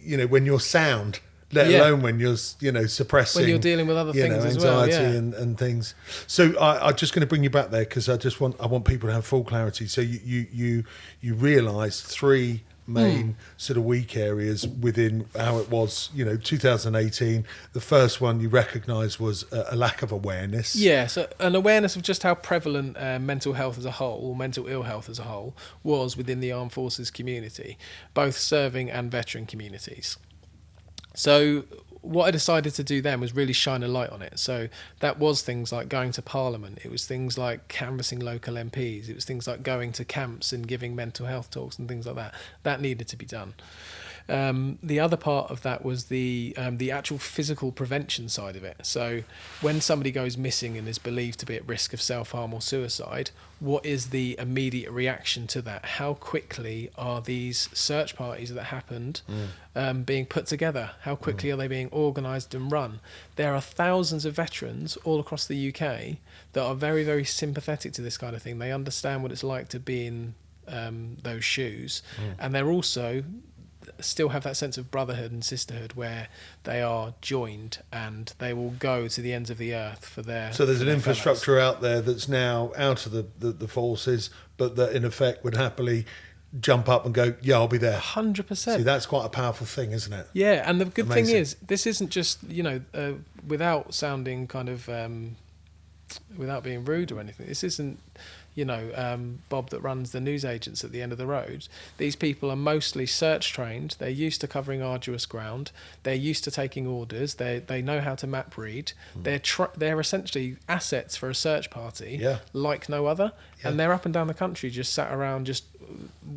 Speaker 2: You know, when you're sound... let alone when you're, you know, suppressing... when
Speaker 1: you're dealing with other things as
Speaker 2: well. Anxiety
Speaker 1: and
Speaker 2: things. So I'm just going to bring you back there because I want people to have full clarity. So you realise 3 main sort of weak areas within how it was, you know, 2018. The first one you recognise was a lack of awareness.
Speaker 1: Yeah, so an awareness of just how prevalent mental health as a whole, or mental ill health as a whole, was within the armed forces community, both serving and veteran communities. So what I decided to do then was really shine a light on it. So that was things like going to Parliament. It was things like canvassing local MPs. It was things like going to camps and giving mental health talks and things like that. That needed to be done. The other part of that was the actual physical prevention side of it. So when somebody goes missing and is believed to be at risk of self-harm or suicide, what is the immediate reaction to that? How quickly are these search parties that happened being put together? How quickly are they being organised and run? There are thousands of veterans all across the UK that are very, very sympathetic to this kind of thing. They understand what it's like to be in those shoes, and they're also still have that sense of brotherhood and sisterhood where they are joined and they will go to the ends of the earth for their...
Speaker 2: So there's an infrastructure
Speaker 1: fellows
Speaker 2: out there that's now out of the forces, but that in effect would happily jump up and go, yeah, I'll be there.
Speaker 1: 100%.
Speaker 2: See, that's quite a powerful thing, isn't it?
Speaker 1: Yeah, and the good
Speaker 2: Amazing.
Speaker 1: thing is, this isn't just, you know, without sounding kind of... without being rude or anything, this isn't... you know, Bob that runs the news agents at the end of the road. These people are mostly search trained. They're used to covering arduous ground. They're used to taking orders. They know how to map read. They're essentially assets for a search party like no other. And they're up and down the country just sat around just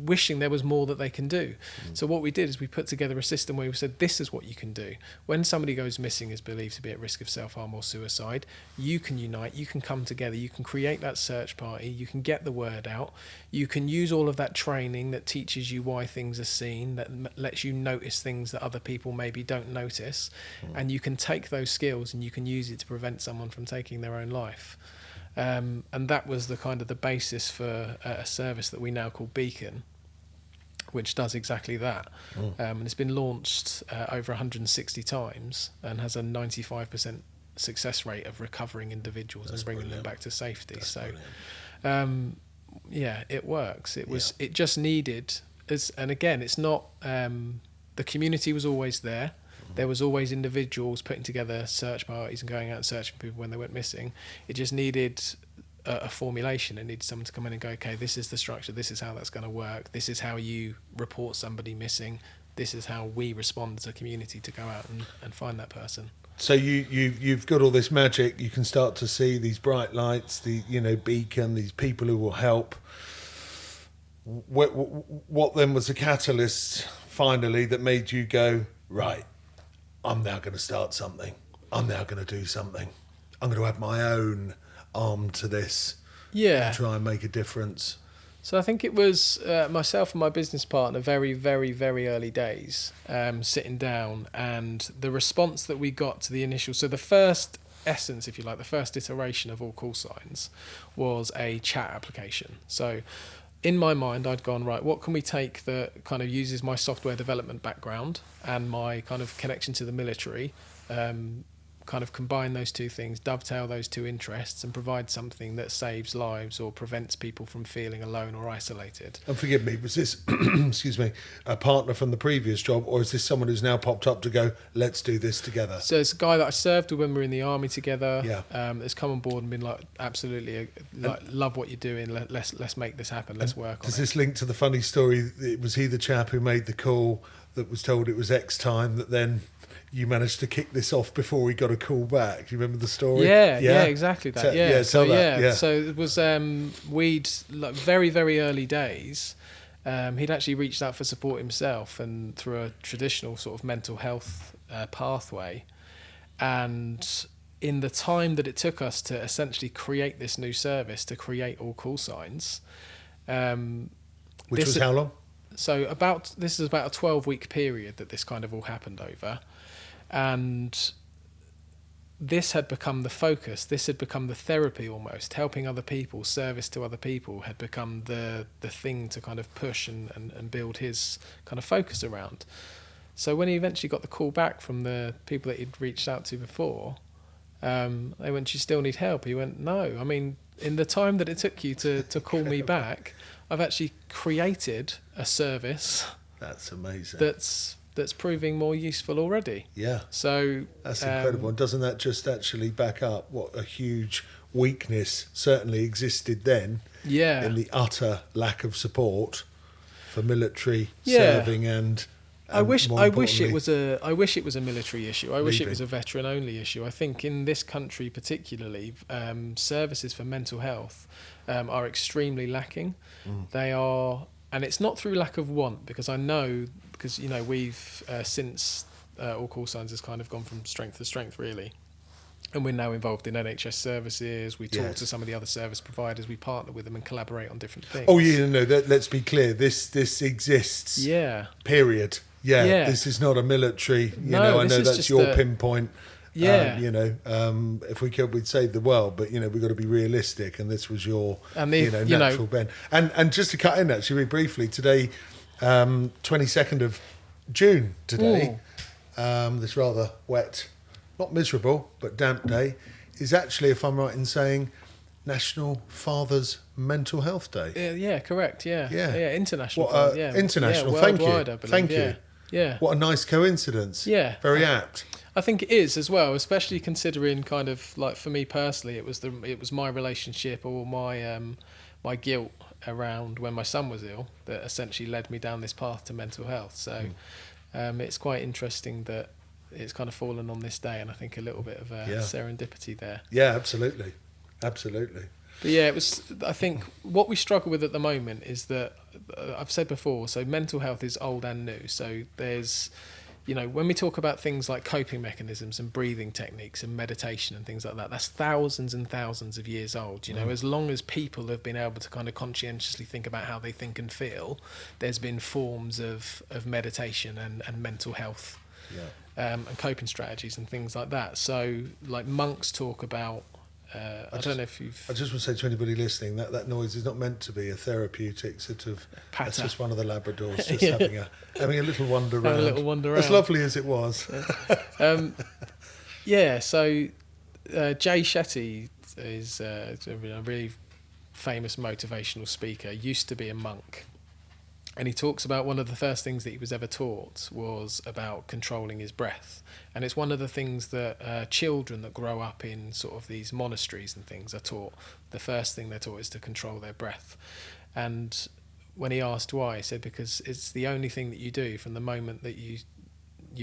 Speaker 1: wishing there was more that they can do. So what we did is we put together a system where we said, this is what you can do. When somebody goes missing, is believed to be at risk of self-harm or suicide, you can unite, you can come together, you can create that search party, you can get the word out, you can use all of that training that teaches you why things are seen, that lets you notice things that other people maybe don't notice, and you can take those skills and you can use it to prevent someone from taking their own life. And that was the kind of the basis for a service that we now call Beacon, which does exactly that. And it's been launched over 160 times and has a 95% success rate of recovering individuals and bringing them back to safety. That's yeah, it works. It just needed, and again, it's not, the community was always there. There was always individuals putting together search parties and going out and searching for people when they went missing. It just needed a formulation. It needed someone to come in and go, okay, this is the structure, this is how that's going to work, this is how you report somebody missing, this is how we respond as a community to go out and find that person.
Speaker 2: So you've got all this magic. You can start to see these bright lights, the Beacon, these people who will help. What then was the catalyst finally that made you go, right, I'm now going to start something. I'm now going to do something. I'm going to add my own arm to this.
Speaker 1: Yeah.
Speaker 2: And try and make a difference.
Speaker 1: So I think it was myself and my business partner, very, very, very early days, sitting down, and the response that we got to the initial. So the first essence, if you like, the first iteration of All Call Signs was a chat application. So in my mind, I'd gone, right, what can we take that kind of uses my software development background and my kind of connection to the military, kind of combine those two things, dovetail those two interests, and provide something that saves lives or prevents people from feeling alone or isolated.
Speaker 2: And forgive me, was this, excuse me, a partner from the previous job, or is this someone who's now popped up to go, let's do this together?
Speaker 1: So it's a guy that I served with when we were in the army together.
Speaker 2: Yeah.
Speaker 1: Has come on board and been like, absolutely, like, love what you're doing. Let's make this happen. Let's work on it.
Speaker 2: Does this link to the funny story? Was he the chap who made the call that was told it was X time, that then you managed to kick this off before we got a call back? Do you remember the story?
Speaker 1: Yeah, exactly that. So it was we'd, like, very, very early days. He'd actually reached out for support himself, and through a traditional sort of mental health pathway. And in the time that it took us to essentially create this new service, to create All Call Signs,
Speaker 2: which was how long?
Speaker 1: So this is about a 12-week period that this kind of all happened over. And this had become the focus. This had become the therapy almost. Helping other people, service to other people had become the thing to kind of push and build his kind of focus around. So when he eventually got the call back from the people that he'd reached out to before, they went, "Do you still need help?" He went, "No. I mean, in the time that it took you to call me back, I've actually created a service."
Speaker 2: That's amazing.
Speaker 1: That's proving more useful already.
Speaker 2: Yeah.
Speaker 1: So
Speaker 2: that's incredible. And doesn't that just actually back up what a huge weakness certainly existed then?
Speaker 1: Yeah.
Speaker 2: In the utter lack of support for military serving and
Speaker 1: I wish it was a military issue. I wish it was a veteran only issue. I think in this country particularly, services for mental health are extremely lacking. They are, and it's not through lack of want, because I know, because you know, we've since All Call Signs has kind of gone from strength to strength really, and we're now involved in NHS services. We talk to some of the other service providers. We partner with them and collaborate on different things.
Speaker 2: Oh yeah, no, let's be clear. This exists.
Speaker 1: Yeah.
Speaker 2: Period. Yeah. This is not a military. You know, I know that's your pinpoint.
Speaker 1: Yeah.
Speaker 2: If we could, we'd save the world, but you know, we've got to be realistic, and this was your natural bend. And just to cut in actually really briefly, today, 22nd of June today, this rather wet, not miserable, but damp day, is actually, if I'm right in saying, National Father's Mental Health Day.
Speaker 1: Yeah, correct. Yeah. International.
Speaker 2: International. Thank you.
Speaker 1: Yeah.
Speaker 2: What a nice coincidence.
Speaker 1: Yeah.
Speaker 2: Very apt.
Speaker 1: I think it is as well, especially considering kind of like for me personally, it was my relationship or my guilt around when my son was ill that essentially led me down this path to mental health. So it's quite interesting that it's kind of fallen on this day, and I think a little bit of serendipity there.
Speaker 2: Yeah, absolutely.
Speaker 1: But yeah, it was. I think what we struggle with at the moment is that I've said before. So mental health is old and new. So there's, when we talk about things like coping mechanisms and breathing techniques and meditation and things like that, that's thousands and thousands of years old. As long as people have been able to kind of conscientiously think about how they think and feel, there's been forms of meditation and mental health and coping strategies and things like that. So like monks talk about. I don't know if you've... I
Speaker 2: just want to say to anybody listening that noise is not meant to be a therapeutic sort of...
Speaker 1: Patter.
Speaker 2: That's just one of the Labradors just having a little wander around.
Speaker 1: Having a little wander around.
Speaker 2: As lovely as it was.
Speaker 1: So Jay Shetty is a really famous motivational speaker, used to be a monk. And he talks about one of the first things that he was ever taught was about controlling his breath. And it's one of the things that children that grow up in sort of these monasteries and things are taught. The first thing they're taught is to control their breath. And when he asked why, he said, because it's the only thing that you do from the moment that you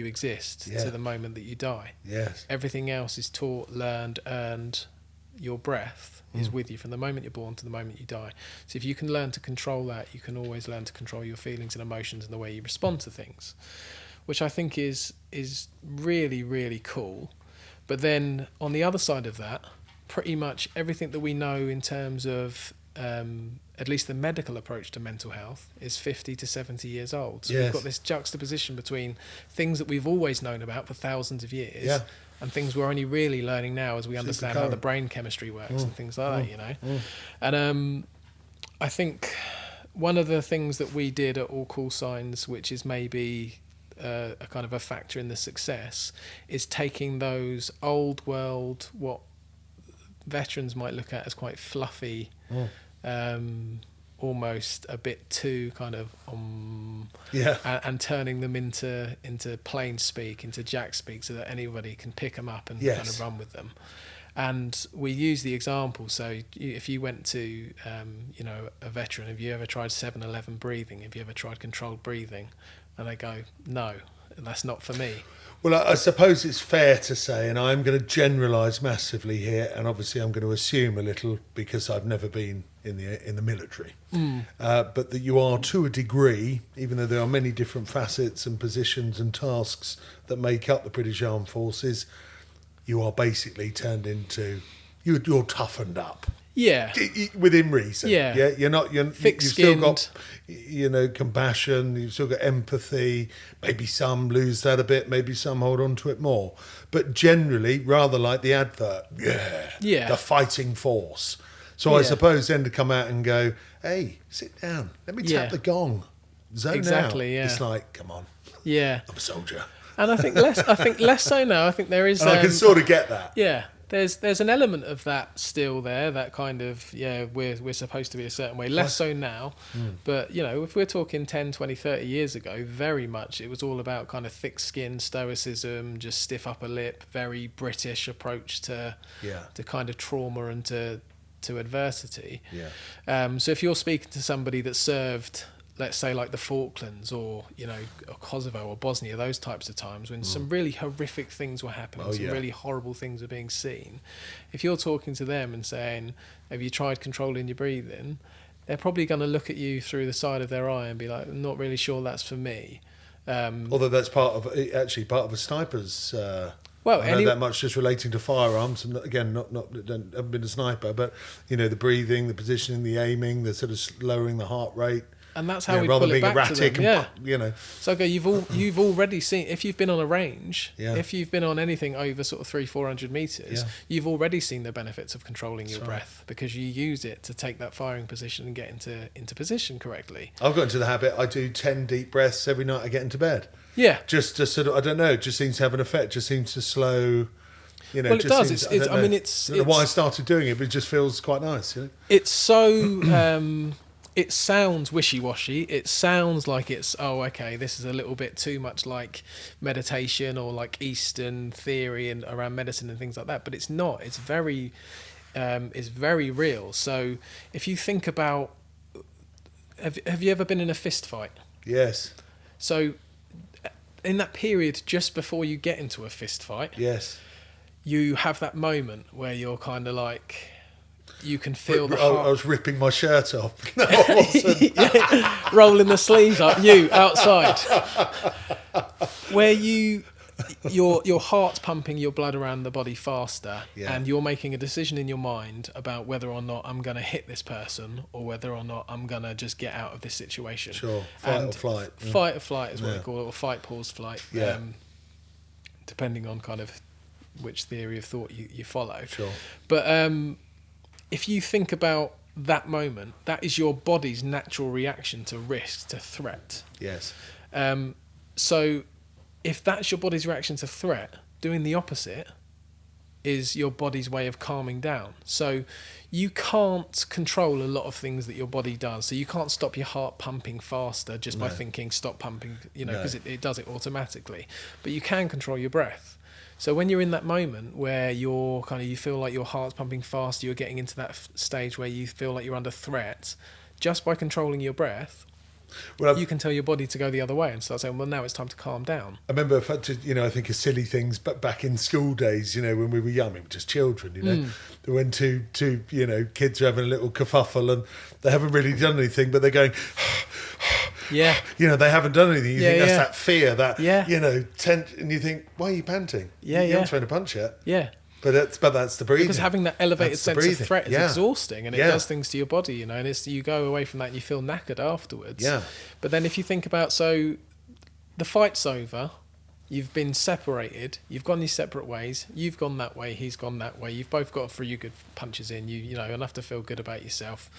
Speaker 1: exist to the moment that you die.
Speaker 2: Yes.
Speaker 1: Everything else is taught, learned, earned. Your breath is with you from the moment you're born to the moment you die. So if you can learn to control that, you can always learn to control your feelings and emotions and the way you respond to things, which I think is really, really cool. But then on the other side of that, pretty much everything that we know in terms of at least the medical approach to mental health is 50 to 70 years old. So
Speaker 2: Yes.
Speaker 1: we've got this juxtaposition between things that we've always known about for thousands of years
Speaker 2: Yeah.
Speaker 1: and things we're only really learning now as we understand how the
Speaker 2: current.
Speaker 1: brain chemistry works and things like that, you know.
Speaker 2: Mm.
Speaker 1: And I think one of the things that we did at All Call Signs, which is maybe a kind of a factor in the success, is taking those old world, what veterans might look at as quite fluffy, almost a bit too kind of and turning them into plain speak, into Jack speak, so that anybody can pick them up and
Speaker 2: Yes.
Speaker 1: kind of run with them. And we use the example. So if you went to a veteran, have you ever tried 7-11 breathing? Have you ever tried controlled breathing? And they go, no, that's not for me.
Speaker 2: Well, I suppose it's fair to say, and I'm going to generalise massively here, and obviously I'm going to assume a little because I've never been in the military, but that you are, to a degree, even though there are many different facets and positions and tasks that make up the British Armed Forces, you are basically turned into you're toughened up.
Speaker 1: Yeah,
Speaker 2: within reason.
Speaker 1: Yeah,
Speaker 2: you're
Speaker 1: thick-skinned.
Speaker 2: You've still got, compassion. You've still got empathy. Maybe some lose that a bit. Maybe some hold on to it more. But generally, rather like the advert, the fighting force. So I suppose then to come out and go, hey, sit down. Let me tap the gong. Zone
Speaker 1: exactly,
Speaker 2: out.
Speaker 1: yeah.
Speaker 2: It's like, come on.
Speaker 1: Yeah,
Speaker 2: I'm a soldier.
Speaker 1: and I think less so now. I think there is.
Speaker 2: And I can sort of get that.
Speaker 1: Yeah. There's an element of that still there, that kind of, we're supposed to be a certain way, less so now, but, if we're talking 10, 20, 30 years ago, very much it was all about kind of thick skin, stoicism, just stiff upper lip, very British approach to kind of trauma and to adversity. So if you're speaking to somebody that served, let's say like the Falklands or Kosovo or Bosnia, those types of times when some really horrific things were happening, some really horrible things were being seen. If you're talking to them and saying, have you tried controlling your breathing? They're probably going to look at you through the side of their eye and be like, I'm not really sure that's for me.
Speaker 2: Although that's part of a sniper's.
Speaker 1: Well,
Speaker 2: I know that much just relating to firearms, and again, haven't been a sniper, but the breathing, the positioning, the aiming, the sort of lowering the heart rate.
Speaker 1: And that's how we
Speaker 2: rather
Speaker 1: pull
Speaker 2: than
Speaker 1: it
Speaker 2: being
Speaker 1: back to them.
Speaker 2: erratic.
Speaker 1: So okay, you've already seen, if you've been on a range,
Speaker 2: Yeah.
Speaker 1: if you've been on anything over sort of 300-400 meters, you've already seen the benefits of controlling your breath because you use it to take that firing position and get into position correctly.
Speaker 2: I've got into the habit. I do 10 deep breaths every night I get into bed.
Speaker 1: Yeah.
Speaker 2: Just to sort of, I don't know, it just seems to have an effect. Just seems to slow.
Speaker 1: Well, it does. I don't know
Speaker 2: why I started doing it, but it just feels quite nice.
Speaker 1: It's so. It sounds wishy-washy. It sounds like it's, this is a little bit too much like meditation or like Eastern theory and around medicine and things like that. But it's not. It's very real. So if you think about, have you ever been in a fist fight?
Speaker 2: Yes.
Speaker 1: So in that period just before you get into a fist fight,
Speaker 2: yes,
Speaker 1: you have that moment where you're kind of like, you can feel the
Speaker 2: I
Speaker 1: heart.
Speaker 2: was ripping my shirt off. No, I wasn't.
Speaker 1: Rolling the sleeves up, you outside, where your heart's pumping your blood around the body faster, and you're making a decision in your mind about whether or not I'm going to hit this person or whether or not I'm going to just get out of this situation.
Speaker 2: Sure, fight or flight.
Speaker 1: Fight or flight is what they call it, or fight, pause, flight. Depending on kind of which theory of thought you follow.
Speaker 2: Sure.
Speaker 1: But if you think about that moment, that is your body's natural reaction to risk, to threat.
Speaker 2: Yes.
Speaker 1: So if that's your body's reaction to threat, doing the opposite is your body's way of calming down. So you can't control a lot of things that your body does. So you can't stop your heart pumping faster just by thinking stop pumping, because it does it automatically. But you can control your breath. So when you're in that moment where you feel like your heart's pumping faster, you're getting into that stage where you feel like you're under threat, just by controlling your breath, you can tell your body to go the other way and start saying, well, now it's time to calm down.
Speaker 2: I remember, I think of silly things, but back in school days, when we were young, we were just children, when two kids are having a little kerfuffle and they haven't really done anything, but they're going,
Speaker 1: yeah,
Speaker 2: they haven't done anything. You think that's that fear, that,
Speaker 1: tension,
Speaker 2: and you think, why are you panting?
Speaker 1: Yeah,
Speaker 2: You haven't thrown a punch yet.
Speaker 1: Yeah.
Speaker 2: But that's the breathing.
Speaker 1: Because having that elevated sense of threat is exhausting, and it does things to your body, you know. And you go away from that and you feel knackered afterwards.
Speaker 2: Yeah.
Speaker 1: But then if you think about, so the fight's over, you've been separated, you've gone your separate ways, you've gone that way, he's gone that way, you've both got a few good punches in, you know, enough to feel good about yourself.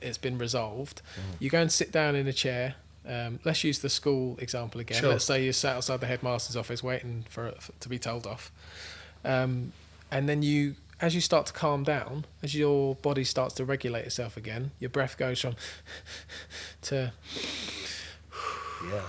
Speaker 1: It's been resolved. You go and sit down in a chair. Let's use the school example again.
Speaker 2: Sure.
Speaker 1: Let's say you're sat outside the headmaster's office waiting for to be told off. And then as you start to calm down, as your body starts to regulate itself again, your breath goes from to...
Speaker 2: Yeah.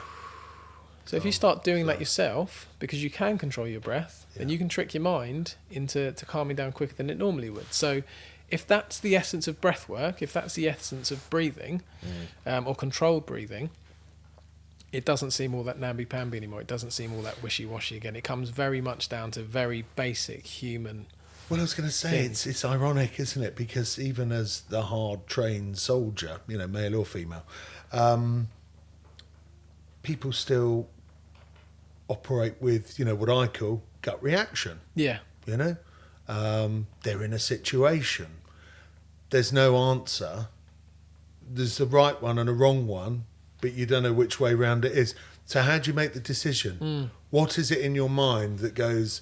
Speaker 1: So if you start doing that yourself, because you can control your breath, then you can trick your mind into calming down quicker than it normally would. So if that's the essence of breath work, if that's the essence of breathing, or controlled breathing, it doesn't seem all that namby-pamby anymore. It doesn't seem all that wishy-washy again. It comes very much down to very basic human...
Speaker 2: Well, I was going to say, it's ironic, isn't it? Because even as the hard-trained soldier, you know, male or female, people still operate with, you know, what I call gut reaction.
Speaker 1: Yeah.
Speaker 2: You know? They're in a situation. There's no answer. There's a right one and a wrong one, but you don't know which way round it is. So how do you make the decision? What is it in your mind that goes,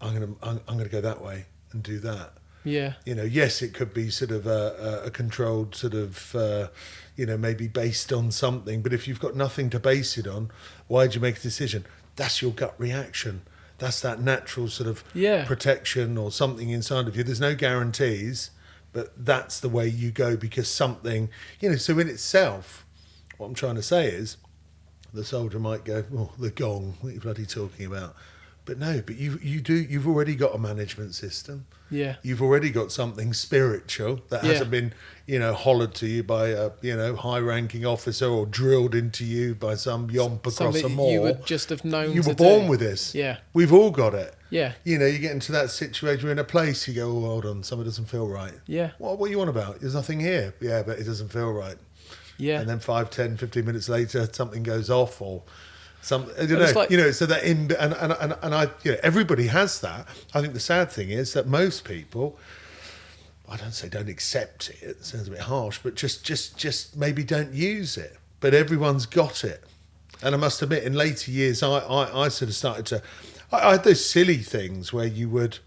Speaker 2: I'm gonna go that way and do that?
Speaker 1: Yeah.
Speaker 2: You know, yes, it could be sort of a controlled sort of, you know, maybe based on something. But if you've got nothing to base it on, why do you make a decision? That's your gut reaction. That's that natural sort of protection or something inside of you. There's no guarantees, but that's the way you go because something, you know, so in itself, what I'm trying to say is the soldier might go, oh, the gong, what are you bloody talking about? But no, but you've already got a management system.
Speaker 1: Yeah.
Speaker 2: You've already got something spiritual that hasn't been, you know, hollered to you by a, you know, high-ranking officer or drilled into you by some yomp across a moor.
Speaker 1: You would just have known.
Speaker 2: You were born with this.
Speaker 1: Yeah.
Speaker 2: We've all got it.
Speaker 1: Yeah.
Speaker 2: You know, you get into that situation, you're in a place, you go, oh, hold on, something doesn't feel right.
Speaker 1: Yeah.
Speaker 2: What are you on about? There's nothing here. Yeah, but it doesn't feel right.
Speaker 1: Yeah.
Speaker 2: And then 5, 10, 15 minutes later, something goes off or... I don't know,
Speaker 1: like,
Speaker 2: you know, so that and I, you know, everybody has that. I think the sad thing is that most people, I don't say don't accept it. It sounds a bit harsh, but just maybe don't use it. But everyone's got it. And I must admit, in later years, I sort of started to, I had those silly things where you would,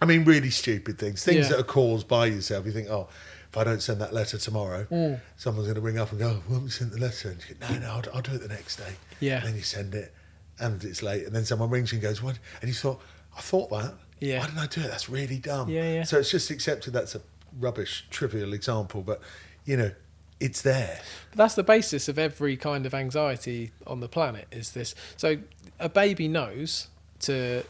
Speaker 2: I mean, really stupid things that are caused by yourself. You think, oh, if I don't send that letter tomorrow, someone's going to ring up and go, oh, why haven't you sent the letter? And you go, no, I'll do it the next day.
Speaker 1: Yeah.
Speaker 2: And then you send it, and it's late. And then someone rings you and goes, what? And you thought, I thought that.
Speaker 1: Yeah.
Speaker 2: Why didn't I do it? That's really dumb.
Speaker 1: Yeah, yeah.
Speaker 2: So it's just accepted that's a rubbish, trivial example. But, you know, it's there.
Speaker 1: But that's the basis of every kind of anxiety on the planet, is this. So a baby knows to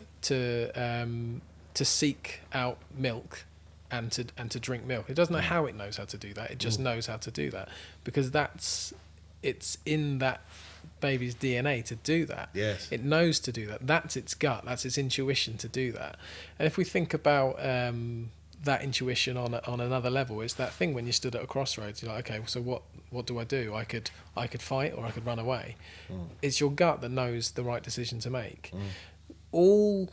Speaker 1: seek out milk and to drink milk. It doesn't know how it knows how to do that. It just knows how to do that because it's in that baby's DNA to do that.
Speaker 2: Yes.
Speaker 1: It knows to do that. That's its gut. That's its intuition to do that. And if we think about that intuition on another level, it's that thing when you stood at a crossroads. You're like, okay, so what do? I could fight or I could run away. It's your gut that knows the right decision to make. All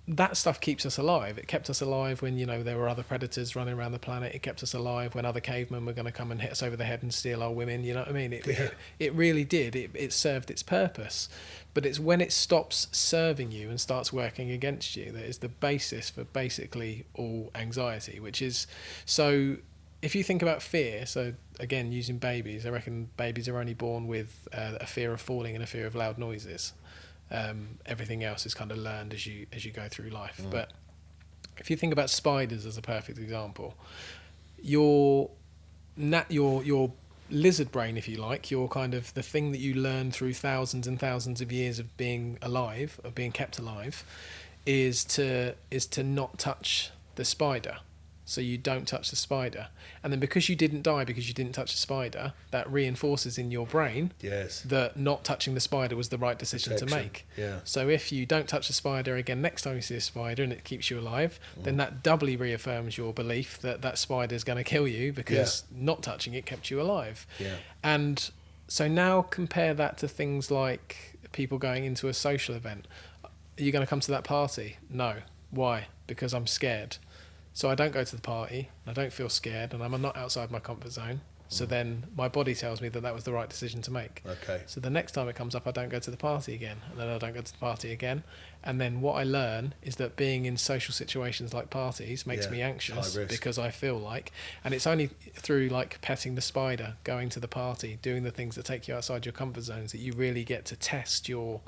Speaker 1: that stuff keeps us alive. It kept us alive when, you know, there were other predators running around the planet. It kept us alive when other cavemen were going to come and hit us over the head and steal our women. You know what I mean? It really did. It served its purpose. But it's when it stops serving you and starts working against you that is the basis for basically all anxiety, which is... So if you think about fear, so again, using babies, I reckon babies are only born with a fear of falling and a fear of loud noises. Everything else is kind of learned as you go through life. But if you think about spiders as a perfect example, your lizard brain, if you like, your kind of the thing that you learn through thousands and thousands of years of being alive, of being kept alive, is to not touch the spider. So you don't touch the spider. And then because you didn't die because you didn't touch the spider, that reinforces in your brain that not touching the spider was the right decision to make.
Speaker 2: Yeah.
Speaker 1: So if you don't touch the spider again next time you see a spider and it keeps you alive, then that doubly reaffirms your belief that that spider is going to kill you because not touching it kept you alive.
Speaker 2: Yeah.
Speaker 1: And so now compare that to things like people going into a social event. Are you going to come to that party? No. Why? Because I'm scared. So I don't go to the party, I don't feel scared, and I'm not outside my comfort zone. So then my body tells me that was the right decision to make.
Speaker 2: Okay.
Speaker 1: So the next time it comes up, I don't go to the party again, and then I don't go to the party again. And then what I learn is that being in social situations like parties makes me anxious because I feel like, and it's only through like petting the spider, going to the party, doing the things that take you outside your comfort zones, that you really get to test your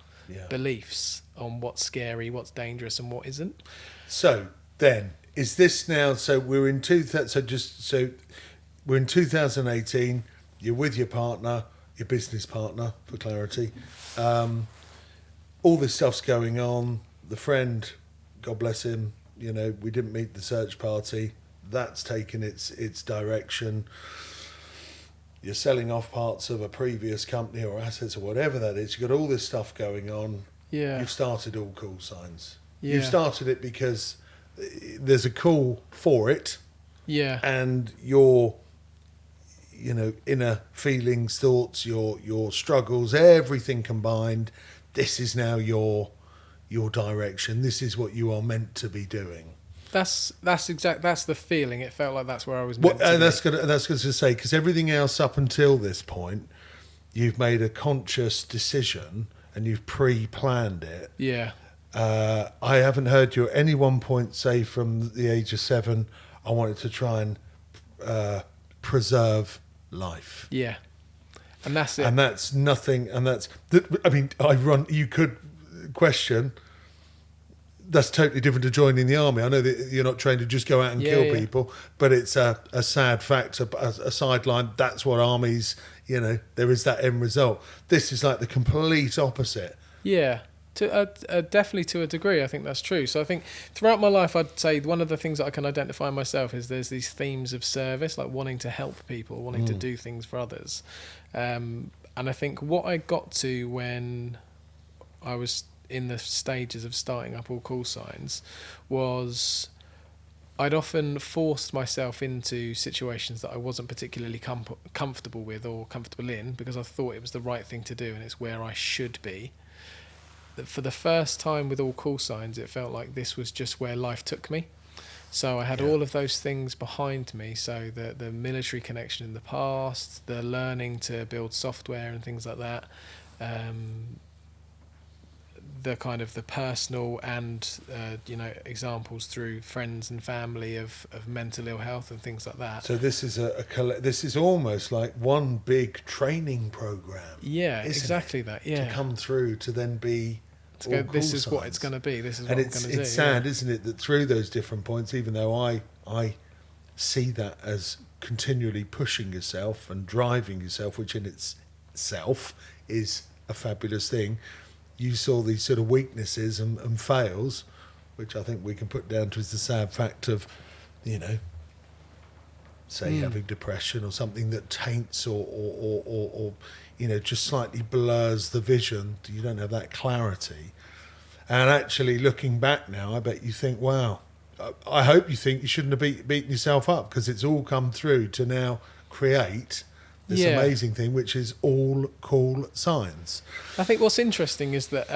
Speaker 1: beliefs on what's scary, what's dangerous, and what isn't.
Speaker 2: So then, is this now? So we're in we're in 2018. You're with your partner, your business partner, for clarity. All this stuff's going on. The friend, God bless him, we didn't meet the search party. That's taken its direction. You're selling off parts of a previous company or assets or whatever that is. You've got all this stuff going on.
Speaker 1: Yeah.
Speaker 2: You've started All Cool Signs.
Speaker 1: Yeah.
Speaker 2: You've started it because there's a call for it.
Speaker 1: Yeah.
Speaker 2: And your inner feelings, thoughts, your struggles, everything combined, this is now your direction. This is what you are meant to be doing. That's
Speaker 1: the feeling. It felt like that's where I was meant to be.
Speaker 2: That's good to say, because everything else up until this point, you've made a conscious decision and you've pre-planned it.
Speaker 1: Yeah.
Speaker 2: I haven't heard you at any one point say from the age of 7, I wanted to try and preserve life.
Speaker 1: Yeah. And that's it.
Speaker 2: And that's nothing. And you could question, that's totally different to joining the army. I know that you're not trained to just go out and kill people, but it's a sad fact, a sideline. That's what armies, there is that end result. This is like the complete opposite.
Speaker 1: Yeah. Definitely to a degree, I think that's true. So I think throughout my life, I'd say one of the things that I can identify in myself is there's these themes of service, like wanting to help people, wanting to do things for others. And I think what I got to when I was in the stages of starting up All Cool Signs was I'd often forced myself into situations that I wasn't particularly comfortable with or comfortable in because I thought it was the right thing to do and it's where I should be. For the first time with All Cool Signs, it felt like this was just where life took me. So I had all of those things behind me. So the military connection in the past, the learning to build software and things like that, the kind of the personal and examples through friends and family of mental ill health and things like that.
Speaker 2: So this is this is almost like one big training program.
Speaker 1: Yeah, exactly it? That. Yeah,
Speaker 2: to come through to then be.
Speaker 1: To go, this is what it's going to be. This is what I'm going to do.
Speaker 2: It's sad, isn't it, that through those different points, even though I see that as continually pushing yourself and driving yourself, which in itself is a fabulous thing. You saw these sort of weaknesses and fails, which I think we can put down to as the sad fact of, having depression or something that taints or just slightly blurs the vision. You don't have that clarity. And actually looking back now, I bet you think, wow, I hope you think you shouldn't have beaten yourself up because it's all come through to now create this amazing thing, which is All Cool Signs.
Speaker 1: I think what's interesting is that,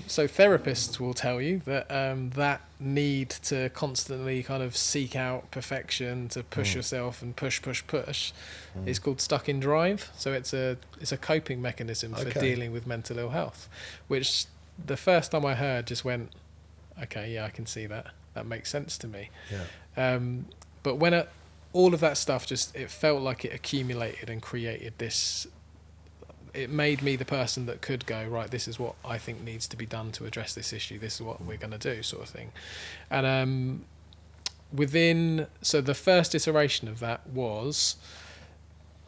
Speaker 1: so therapists will tell you that that need to constantly kind of seek out perfection, to push yourself and push, is called stuck in drive. So it's a coping mechanism for dealing with mental ill health, which the first time I heard just went, okay, yeah, I can see that. That makes sense to me. Yeah. But when all of that stuff it felt like it accumulated and created this. It made me the person that could go, right, this is what I think needs to be done to address this issue. This is what we're going to do, sort of thing. And so the first iteration of that was,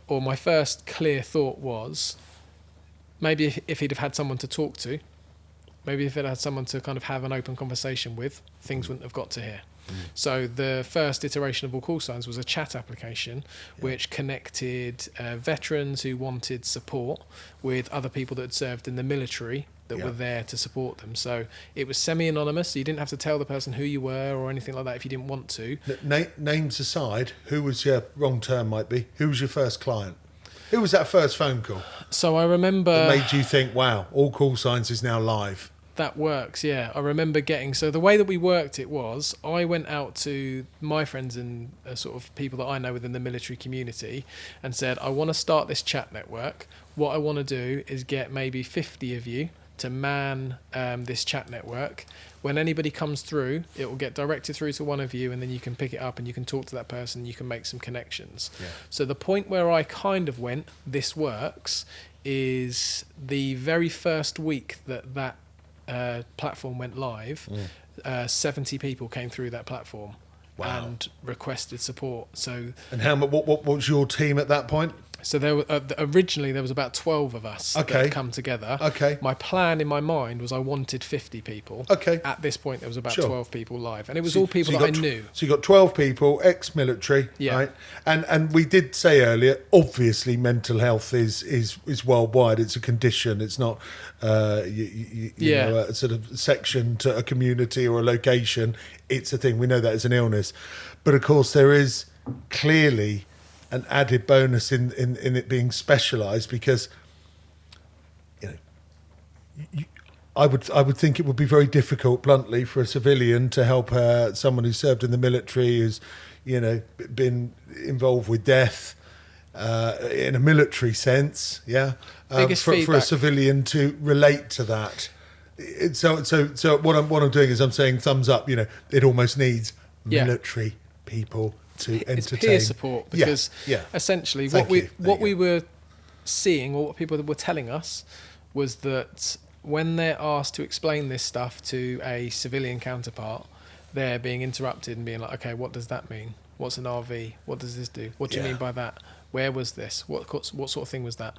Speaker 1: or my first clear thought was, maybe if he'd have had someone to talk to, maybe if it had someone to kind of have an open conversation with, things wouldn't have got to here. So the first iteration of All Cool Signs was a chat application which connected veterans who wanted support with other people that had served in the military that were there to support them. So it was semi-anonymous, so you didn't have to tell the person who you were or anything like that if you didn't want to.
Speaker 2: Names aside, who was your, wrong term might be, who was your first client? Who was that first phone call?
Speaker 1: So I remember...
Speaker 2: That made you think, wow, All Cool Signs is now live.
Speaker 1: That works, yeah. I remember so the way that we worked it was, I went out to my friends and sort of people that I know within the military community and said, I want to start this chat network. What I want to do is get maybe 50 of you to man this chat network. When anybody comes through, it will get directed through to one of you, and then you can pick it up and you can talk to that person, you can make some connections.
Speaker 2: Yeah.
Speaker 1: So the point where I kind of went, this works, is the very first week that platform went live, 70 people came through that platform.
Speaker 2: Wow.
Speaker 1: And requested support. So,
Speaker 2: and what was your team at that point?
Speaker 1: So there were originally there was about 12 of us that had come together.
Speaker 2: Okay.
Speaker 1: My plan in my mind was I wanted 50 people.
Speaker 2: Okay.
Speaker 1: At this point there was about
Speaker 2: Sure.
Speaker 1: 12 people live, and it was all people that I knew.
Speaker 2: So you got 12 people, ex-military,
Speaker 1: Yeah.
Speaker 2: right? And we did say earlier, obviously mental health is worldwide. It's a condition. It's not you know, a sort of section to a community or a location. It's a thing. We know that as an illness, but of course there is clearly an added bonus in it being specialised, because you know I would think it would be very difficult, bluntly, for a civilian to help someone who served in the military, who's been involved with death in a military sense, for a civilian to relate to that. So what I'm doing is I'm saying thumbs up. It almost needs military people to entertain.
Speaker 1: It's peer support, because essentially what we were seeing, or what people were telling us, was that when they're asked to explain this stuff to a civilian counterpart, they're being interrupted and being like, okay, what does that mean? What's an RV? What does this do? What do you mean by that? Where was this? What sort of thing was that?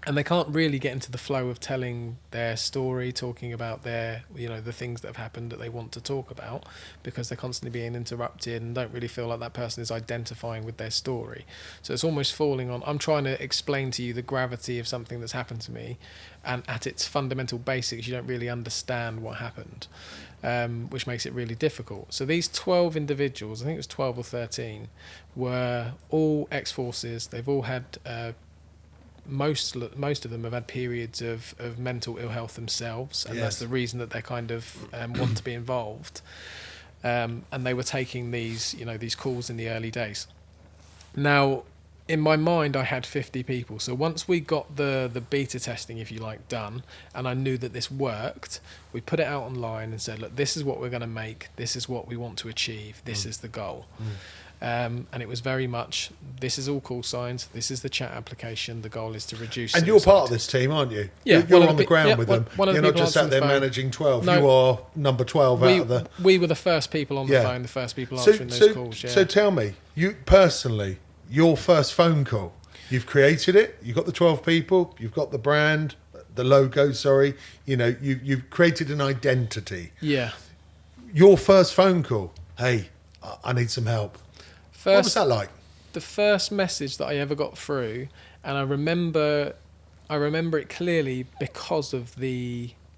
Speaker 1: And they can't really get into the flow of telling their story, talking about their, the things that have happened that they want to talk about, because they're constantly being interrupted and don't really feel like that person is identifying with their story. So it's almost falling on, I'm trying to explain to you the gravity of something that's happened to me, and at its fundamental basics, you don't really understand what happened, which makes it really difficult. So these 12 individuals, I think it was 12 or 13, were all ex-forces. They've all had... most of them have had periods of mental ill health themselves, and that's the reason that they kind of want to be involved. And they were taking these calls in the early days. Now, in my mind, I had 50 people. So once we got the beta testing, if you like, done, and I knew that this worked, we put it out online and said, look, this is what we're going to make. This is what we want to achieve. This is the goal. And it was very much, this is all call signs, this is the chat application, the goal is to reduce
Speaker 2: And
Speaker 1: suicide.
Speaker 2: You're part of this team, aren't you?
Speaker 1: Yeah.
Speaker 2: You're on the ground with them.
Speaker 1: You're
Speaker 2: not just sat there managing 12. No, you are number 12 out of the...
Speaker 1: We were the first people on the phone, the first people answering those calls,
Speaker 2: So tell me, you personally, your first phone call, you've created it, you've got the 12 people, you've got the brand, the logo, you've created an identity.
Speaker 1: Yeah.
Speaker 2: Your first phone call, hey, I need some help. What was that like?
Speaker 1: The first message that I ever got through, and I remember it clearly because of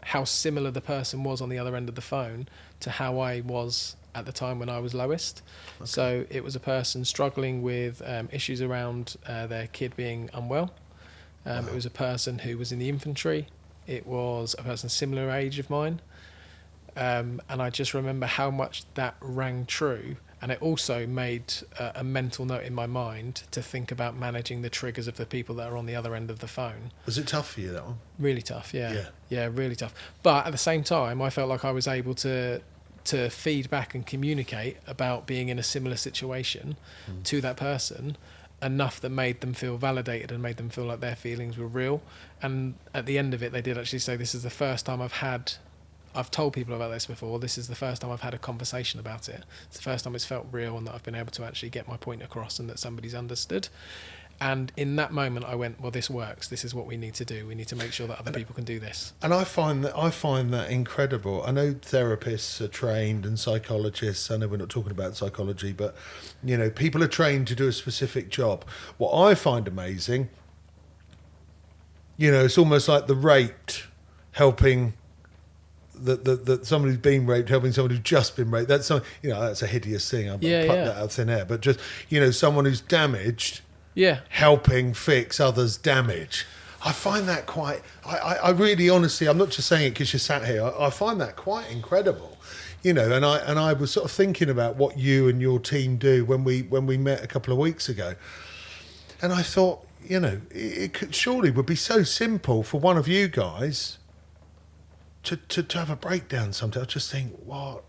Speaker 1: how similar the person was on the other end of the phone to how I was at the time when I was lowest. Okay. So it was a person struggling with issues around their kid being unwell. It was a person who was in the infantry. It was a person similar age of mine. And I just remember how much that rang true. And it also made a mental note in my mind to think about managing the triggers of the people that are on the other end of the phone.
Speaker 2: Was it tough for you, that one?
Speaker 1: Really tough, yeah. Yeah, really tough. But at the same time, I felt like I was able to feed back and communicate about being in a similar situation to that person enough that made them feel validated and made them feel like their feelings were real. And at the end of it, they did actually say, this is the first time I've told people about this before. This is the first time I've had a conversation about it. It's the first time it's felt real and that I've been able to actually get my point across and that somebody's understood. And in that moment, I went, well, this works. This is what we need to do. We need to make sure that other people can do this.
Speaker 2: And I find that incredible. I know therapists are trained and psychologists. I know we're not talking about psychology, but people are trained to do a specific job. What I find amazing, it's almost like the raped helping. That somebody who's been raped helping someone who's just been raped. That's that's a hideous thing. I'll pluck that out of thin air. But just someone who's damaged, helping fix others' damage. I find that quite. I really, honestly, I'm not just saying it because you're sat here. I find that quite incredible, you know. And I was sort of thinking about what you and your team do when we met a couple of weeks ago, and I thought, you know, it could, surely would be so simple for one of you guys to have a breakdown sometime. I just think, what?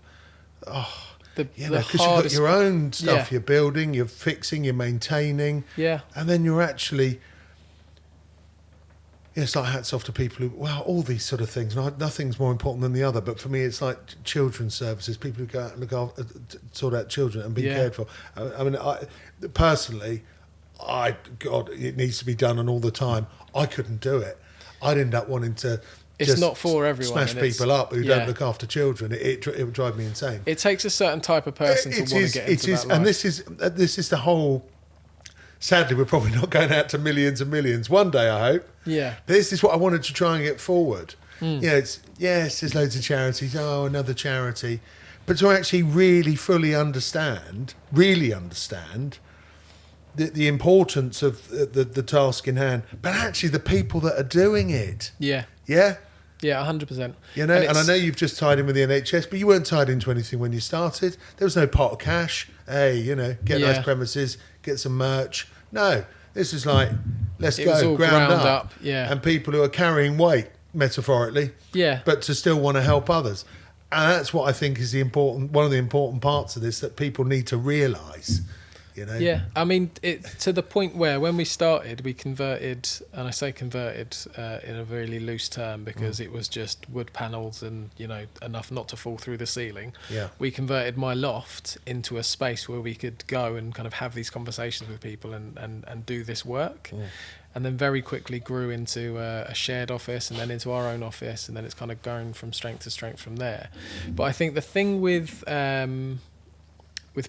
Speaker 2: Oh, you know, because you've got your own stuff you're building, you're fixing, you're maintaining, and then you're actually. It's like hats off to people who, well, all these sort of things. Nothing's more important than the other. But for me, it's like children's services, people who go out and look after, sort out children and be cared for. I mean, personally, God, it needs to be done and all the time. I couldn't do it. I'd end up wanting to.
Speaker 1: It's just not for everyone.
Speaker 2: Smash people up who don't look after children. It would drive me insane.
Speaker 1: It takes a certain type of person to want to get into that life.
Speaker 2: And this is the whole. Sadly, we're probably not going out to millions and millions. One day, I hope.
Speaker 1: Yeah.
Speaker 2: This is what I wanted to try and get forward. You know, there's loads of charities. Oh, another charity. But to actually really fully understand the importance of the task in hand, but actually the people that are doing it.
Speaker 1: Yeah.
Speaker 2: Yeah?
Speaker 1: Yeah, 100%.
Speaker 2: You know, and I know you've just tied in with the NHS, but you weren't tied into anything when you started. There was no pot of cash. Hey, you know, get nice premises, get some merch. No, this is like, let's go, ground up.
Speaker 1: Yeah.
Speaker 2: And people who are carrying weight, metaphorically.
Speaker 1: Yeah.
Speaker 2: But to still want to help others. And that's what I think is one of the important parts of this that people need to realise. You know?
Speaker 1: Yeah, I mean, to the point where when we started, we converted, and I say converted in a really loose term because it was just wood panels and, you know, enough not to fall through the ceiling.
Speaker 2: Yeah.
Speaker 1: We converted my loft into a space where we could go and kind of have these conversations with people and do this work. And then very quickly grew into a shared office and then into our own office. And then it's kind of going from strength to strength from there. But I think the thing with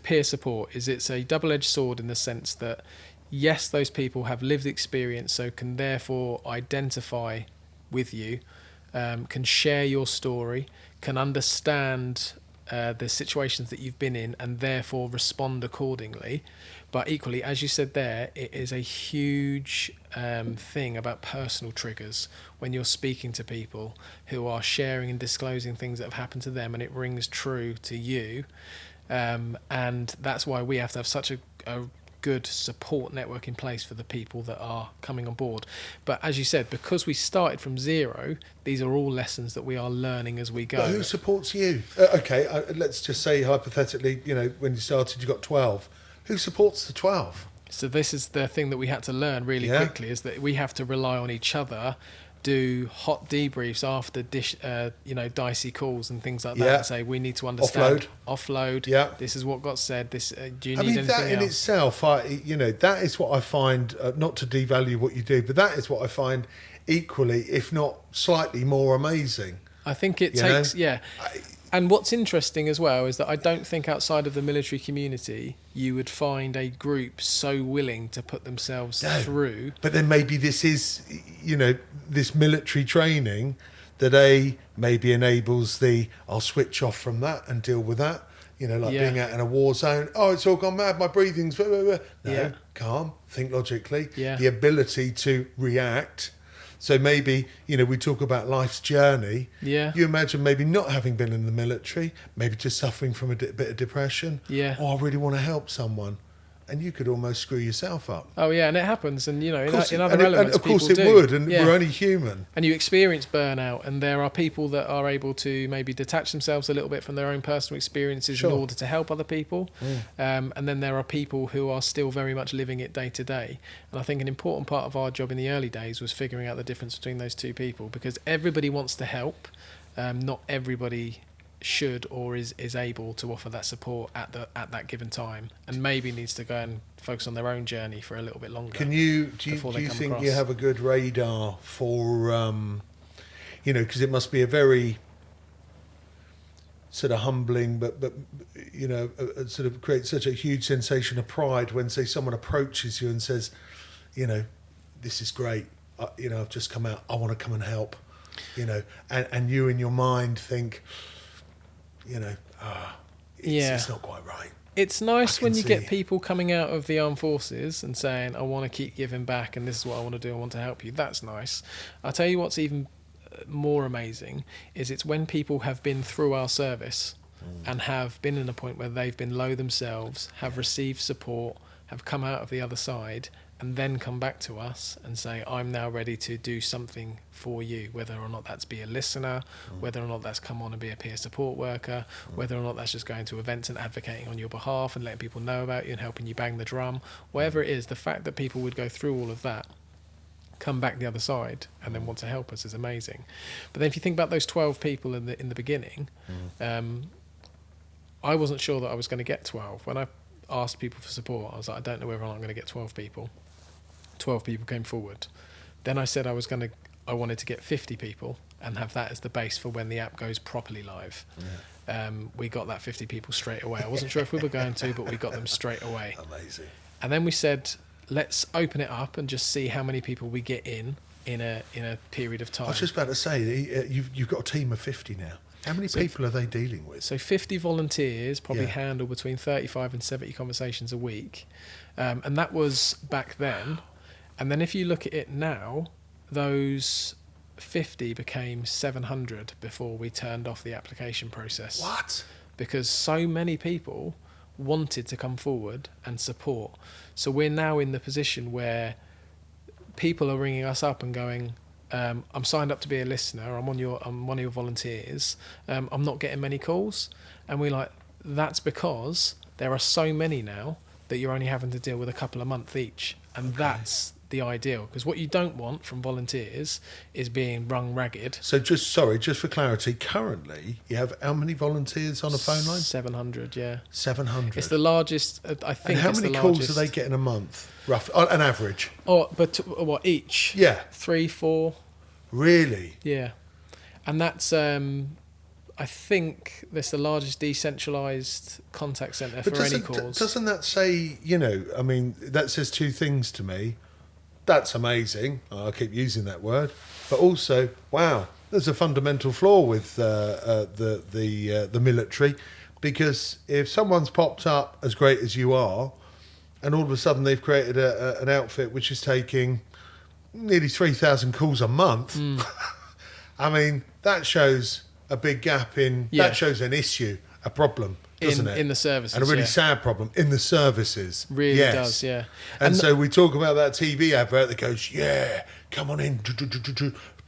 Speaker 1: peer support is it's a double-edged sword in the sense that, yes, those people have lived experience, so can therefore identify with you, can share your story, can understand the situations that you've been in and therefore respond accordingly. But equally, as you said there, it is a huge thing about personal triggers when you're speaking to people who are sharing and disclosing things that have happened to them and it rings true to you. And that's why we have to have such a good support network in place for the people that are coming on board. But as you said, because we started from zero, these are all lessons that we are learning as we go.
Speaker 2: But who supports you? Let's just say hypothetically, you know, when you started, you got 12. Who supports the 12?
Speaker 1: So this is the thing that we had to learn really quickly, is that we have to rely on each other, do hot debriefs after dicey calls and things like that, and say we need to understand. Offload. Yeah. This is what got said. This do you need anything
Speaker 2: that in
Speaker 1: else?
Speaker 2: itself, that is what I find. Not to devalue what you do, but that is what I find equally, if not slightly more amazing.
Speaker 1: I think it takes and what's interesting as well is that I don't think outside of the military community you would find a group so willing to put themselves through.
Speaker 2: But then maybe this is, this military training that maybe enables I'll switch off from that and deal with that. Being out in a war zone. Oh, it's all gone mad. My breathing's... Blah, blah, blah. No, calm, think logically.
Speaker 1: Yeah.
Speaker 2: The ability to react. So maybe, we talk about life's journey.
Speaker 1: Yeah.
Speaker 2: You imagine maybe not having been in the military, maybe just suffering from a bit of depression.
Speaker 1: Yeah.
Speaker 2: Oh, I really want to help someone. And you could almost screw yourself up.
Speaker 1: Oh, yeah, and it happens. And, in other elements,
Speaker 2: and of course it would, and we're only human.
Speaker 1: And you experience burnout, and there are people that are able to maybe detach themselves a little bit from their own personal experiences in order to help other people. And then there are people who are still very much living it day to day. And I think an important part of our job in the early days was figuring out the difference between those two people, because everybody wants to help. Not everybody should or is able to offer that support at that given time, and maybe needs to go and focus on their own journey for a little bit longer.
Speaker 2: Do you think across. You have a good radar for because it must be a very sort of humbling but sort of creates such a huge sensation of pride when, say, someone approaches you and says, this is great, I've just come out, I want to come and help, and you in your mind think, it's not quite right.
Speaker 1: It's nice when you
Speaker 2: see.
Speaker 1: get people coming out of the armed forces and saying, I want to keep giving back and this is what I want to do, I want to help you. That's nice. I'll tell you what's even more amazing is it's when people have been through our service and have been in a point where they've been low themselves, have received support, have come out of the other side, and then come back to us and say, I'm now ready to do something for you, whether or not that's be a listener, whether or not that's come on and be a peer support worker, whether or not that's just going to events and advocating on your behalf and letting people know about you and helping you bang the drum, whatever it is, the fact that people would go through all of that, come back the other side and then want to help us is amazing. But then if you think about those 12 people in the beginning, I wasn't sure that I was going to get 12. When I asked people for support, I was like, I don't know whether or not I'm going to get 12 people. 12 people came forward. Then I said I wanted to get 50 people and have that as the base for when the app goes properly live. We got that 50 people straight away. I wasn't sure if we were going to, but we got them straight away.
Speaker 2: Amazing.
Speaker 1: And then we said, let's open it up and just see how many people we get in a period of time.
Speaker 2: I was just about to say, you've got a team of 50 now. How many people are they dealing with?
Speaker 1: So 50 volunteers probably handle between 35 and 70 conversations a week. And that was back then. And then if you look at it now, those 50 became 700 before we turned off the application process.
Speaker 2: What?
Speaker 1: Because so many people wanted to come forward and support. So we're now in the position where people are ringing us up and going, I'm signed up to be a listener, I'm one of your volunteers, I'm not getting many calls. And we're like, that's because there are so many now that you're only having to deal with a couple a month each. And that's the ideal, because what you don't want from volunteers is being rung ragged.
Speaker 2: So just for clarity, currently you have how many volunteers on a phone line?
Speaker 1: 700, yeah.
Speaker 2: 700.
Speaker 1: It's the largest, I think.
Speaker 2: And how
Speaker 1: it's
Speaker 2: many
Speaker 1: the
Speaker 2: calls
Speaker 1: largest.
Speaker 2: do they get in a month, rough, on average?
Speaker 1: Oh, but what, each?
Speaker 2: Yeah.
Speaker 1: 3, 4.
Speaker 2: Really?
Speaker 1: Yeah. And that's, I think that's the largest decentralised contact centre for any calls.
Speaker 2: Doesn't that say, I mean, that says two things to me. That's amazing. I keep using that word. But also, wow, there's a fundamental flaw with the military, because if someone's popped up as great as you are, and all of a sudden they've created an outfit which is taking nearly 3,000 calls a month, I mean, that shows a big gap that shows an issue, a problem, doesn't it?
Speaker 1: In the services,
Speaker 2: and a really sad problem in the services.
Speaker 1: Really does, yeah.
Speaker 2: And so we talk about that TV advert that goes, come on in,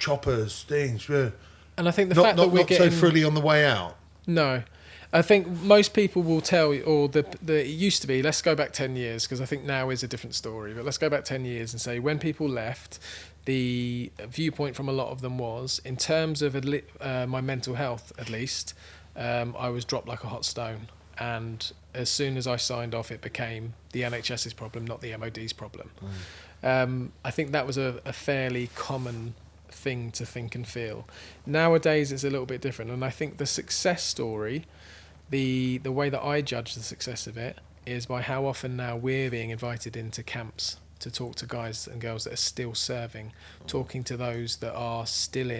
Speaker 2: choppers, things. Yeah.
Speaker 1: And I think the fact that we're getting
Speaker 2: so frilly on the way out.
Speaker 1: No. I think most people will tell you, or it used to be, let's go back 10 years, because I think now is a different story, but let's go back 10 years and say when people left, the viewpoint from a lot of them was, in terms of my mental health at least, I was dropped like a hot stone. And as soon as I signed off, it became the NHS's problem, not the MOD's problem. I think that was a fairly common thing to think and feel. Nowadays, it's a little bit different. And I think the success story, the way that I judge the success of it, is by how often now we're being invited into camps to talk to guys and girls that are still serving, talking to those that are still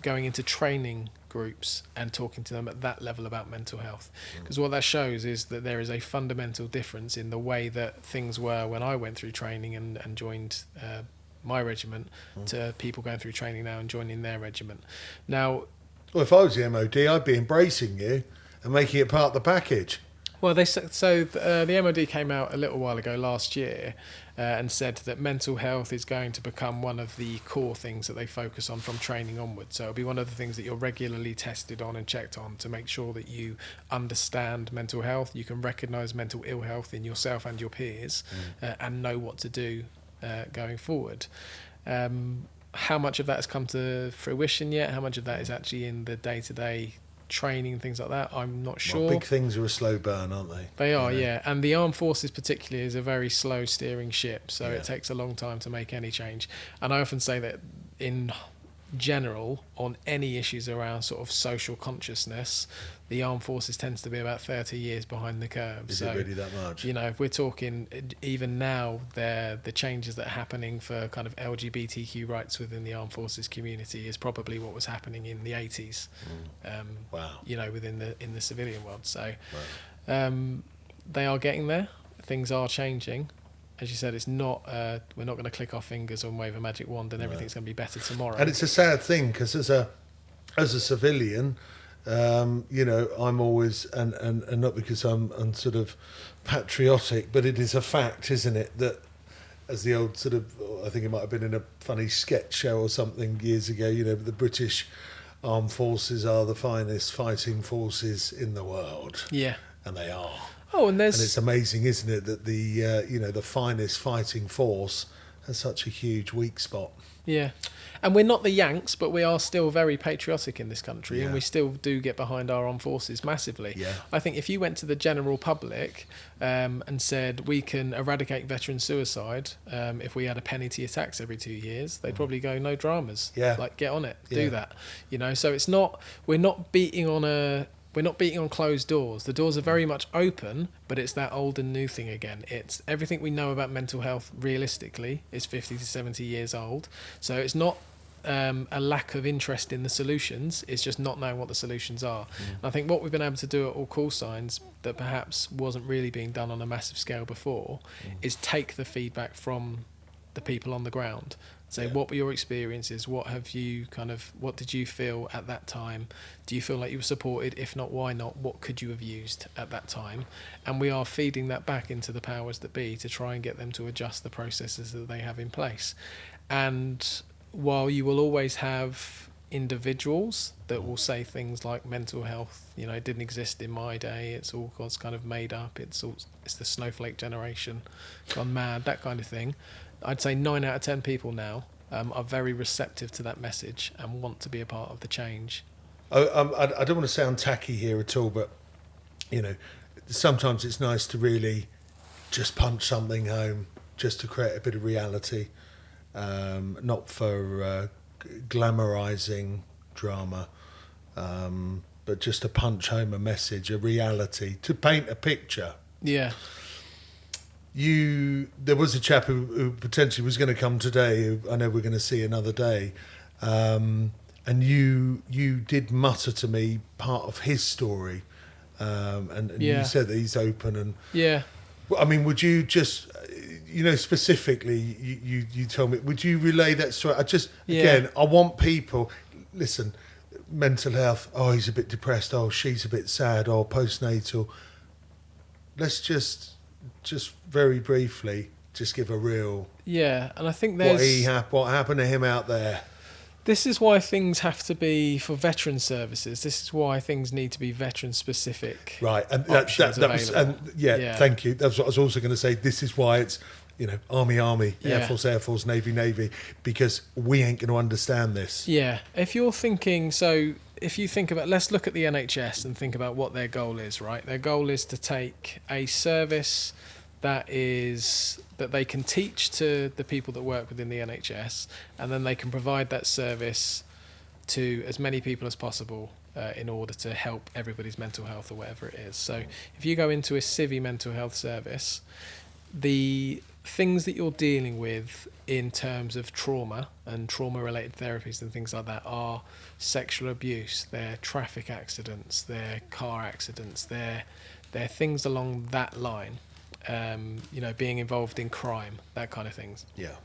Speaker 1: going into training groups and talking to them at that level about mental health. Because what that shows is that there is a fundamental difference in the way that things were when I went through training and joined my regiment to people going through training now and joining their regiment. Now,
Speaker 2: well, if I was the MOD, I'd be embracing you and making it part of the package.
Speaker 1: Well, the MOD came out a little while ago last year and said that mental health is going to become one of the core things that they focus on from training onwards. So it'll be one of the things that you're regularly tested on and checked on to make sure that you understand mental health, you can recognise mental ill health in yourself and your peers, and know what to do going forward. How much of that has come to fruition yet? How much of that is actually in the day-to-day training and things like that, I'm not sure.
Speaker 2: Well, big things are a slow burn, aren't they?
Speaker 1: They are, yeah. And the armed forces particularly is a very slow steering ship, so it takes a long time to make any change. And I often say that in general, on any issues around sort of social consciousness, the armed forces tends to be about 30 years behind the curve.
Speaker 2: Is it really that much?
Speaker 1: If we're talking even now, the changes that are happening for kind of LGBTQ rights within the armed forces community is probably what was happening in the 80s.
Speaker 2: Wow.
Speaker 1: Within the civilian world. So, they are getting there. Things are changing. As you said, it's not. We're not going to click our fingers and wave a magic wand and everything's going to be better tomorrow.
Speaker 2: And it's a sad thing because as a civilian, I'm always and not because I'm sort of patriotic, but it is a fact, isn't it, that as the old sort of, I think it might have been in a funny sketch show or something years ago, the British armed forces are the finest fighting forces in the world.
Speaker 1: Yeah.
Speaker 2: And they are.
Speaker 1: Oh, and
Speaker 2: it's amazing, isn't it, that the finest fighting force has such a huge weak spot.
Speaker 1: Yeah. And we're not the Yanks, but we are still very patriotic in this country,
Speaker 2: Yeah.
Speaker 1: and we still do get behind our armed forces massively.
Speaker 2: Yeah.
Speaker 1: I think if you went to the general public and said we can eradicate veteran suicide if we had a penny to your tax every 2 years, they'd probably go, no dramas.
Speaker 2: Yeah.
Speaker 1: Like, get on it,
Speaker 2: Yeah.
Speaker 1: do that. So it's not, we're not beating on closed doors. The doors are very much open, but it's that old and new thing again. It's everything we know about mental health realistically is 50 to 70 years old. So it's not a lack of interest in the solutions. It's just not knowing what the solutions are. And I think what we've been able to do at All Call Signs that perhaps wasn't really being done on a massive scale before is take the feedback from the people on the ground. Say, what were your experiences? What did you feel at that time? Do you feel like you were supported? If not, why not? What could you have used at that time? And we are feeding that back into the powers that be to try and get them to adjust the processes that they have in place. And while you will always have individuals that will say things like mental health, it didn't exist in my day, it's all kind of made up, it's the snowflake generation gone mad, that kind of thing. I'd say 9 out of 10 people now are very receptive to that message and want to be a part of the change.
Speaker 2: I don't want to sound tacky here at all, but sometimes it's nice to really just punch something home, just to create a bit of reality, not for glamorizing drama, but just to punch home a message, a reality, to paint a picture.
Speaker 1: Yeah.
Speaker 2: There was a chap who potentially was going to come today, who I know we're going to see another day, and you did mutter to me part of his story, and you said that he's open and I mean, would you just specifically you told me, would you relay that story? Again, I want people, listen, mental health, oh, he's a bit depressed, oh, she's a bit sad, oh, postnatal. Let's just very briefly just give a real
Speaker 1: and I think there's
Speaker 2: what happened to him out there.
Speaker 1: This is why things have to be for veteran services. This is why things need to be veteran specific.
Speaker 2: Right, and
Speaker 1: that was,
Speaker 2: thank you. That's what I was also going to say. This is why it's Army, Air Force, Navy, because we ain't going to understand this.
Speaker 1: Yeah, if you think about, let's look at the NHS and think about what their goal is, right? Their goal is to take a service that they can teach to the people that work within the NHS, and then they can provide that service to as many people as possible in order to help everybody's mental health or whatever it is. So if you go into a civvy mental health service, the things that you're dealing with in terms of trauma and trauma-related therapies and things like that are sexual abuse, they're traffic accidents, they're car accidents, they're things along that line. Being involved in crime, that kind of things.
Speaker 2: Yeah.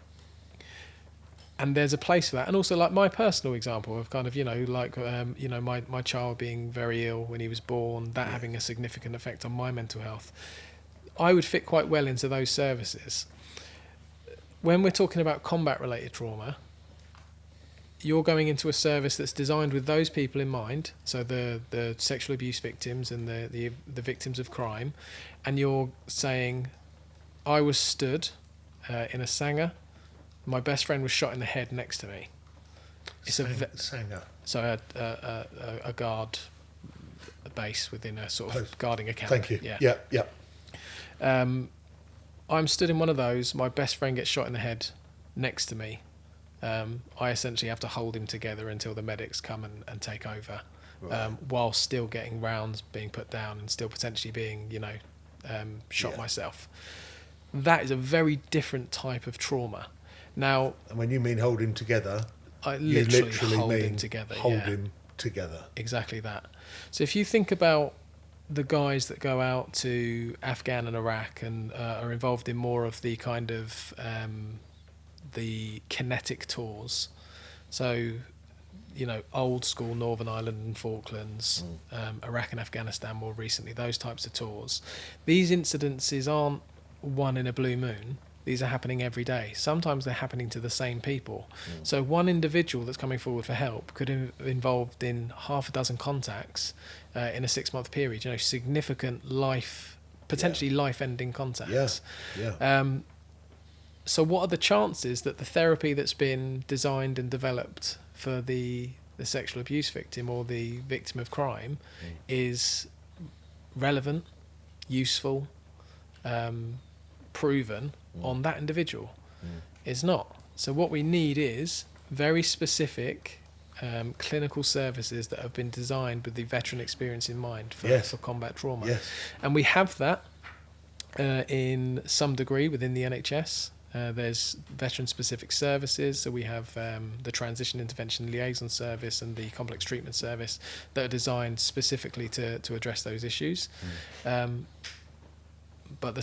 Speaker 1: And there's a place for that. And also, like my personal example of kind of, my child being very ill when he was born, that having a significant effect on my mental health. I would fit quite well into those services. When we're talking about combat-related trauma, you're going into a service that's designed with those people in mind, so the sexual abuse victims and the victims of crime, and you're saying, I was stood in a Sanger, my best friend was shot in the head next to me.
Speaker 2: Sanger.
Speaker 1: So a guard base within a sort of guarding account.
Speaker 2: Thank you. Yeah.
Speaker 1: I'm stood in one of those, my best friend gets shot in the head next to me. I essentially have to hold him together until the medics come and take over, while still getting rounds being put down and still potentially being, shot myself. That is a very different type of trauma. Now,
Speaker 2: and when you mean hold him together,
Speaker 1: I literally hold
Speaker 2: mean
Speaker 1: him together.
Speaker 2: Hold him together.
Speaker 1: Exactly that. So if you think about the guys that go out to Afghan and Iraq and are involved in more of the kind of the kinetic tours. So, old school Northern Ireland and Falklands, Iraq and Afghanistan more recently, those types of tours. These incidences aren't one in a blue moon. These are happening every day. Sometimes they're happening to the same people. So one individual that's coming forward for help could be involved in half a dozen contacts in a 6-month period, significant potentially life-ending contacts.
Speaker 2: Yeah.
Speaker 1: So what are the chances that the therapy that's been designed and developed for the sexual abuse victim or the victim of crime is relevant, useful, proven on that individual? It's not. So what we need is very specific clinical services that have been designed with the veteran experience in mind for combat trauma.
Speaker 2: Yes.
Speaker 1: And we have that in some degree within the NHS. There's veteran-specific services, so we have the Transition Intervention Liaison Service and the Complex Treatment Service that are designed specifically to address those issues. But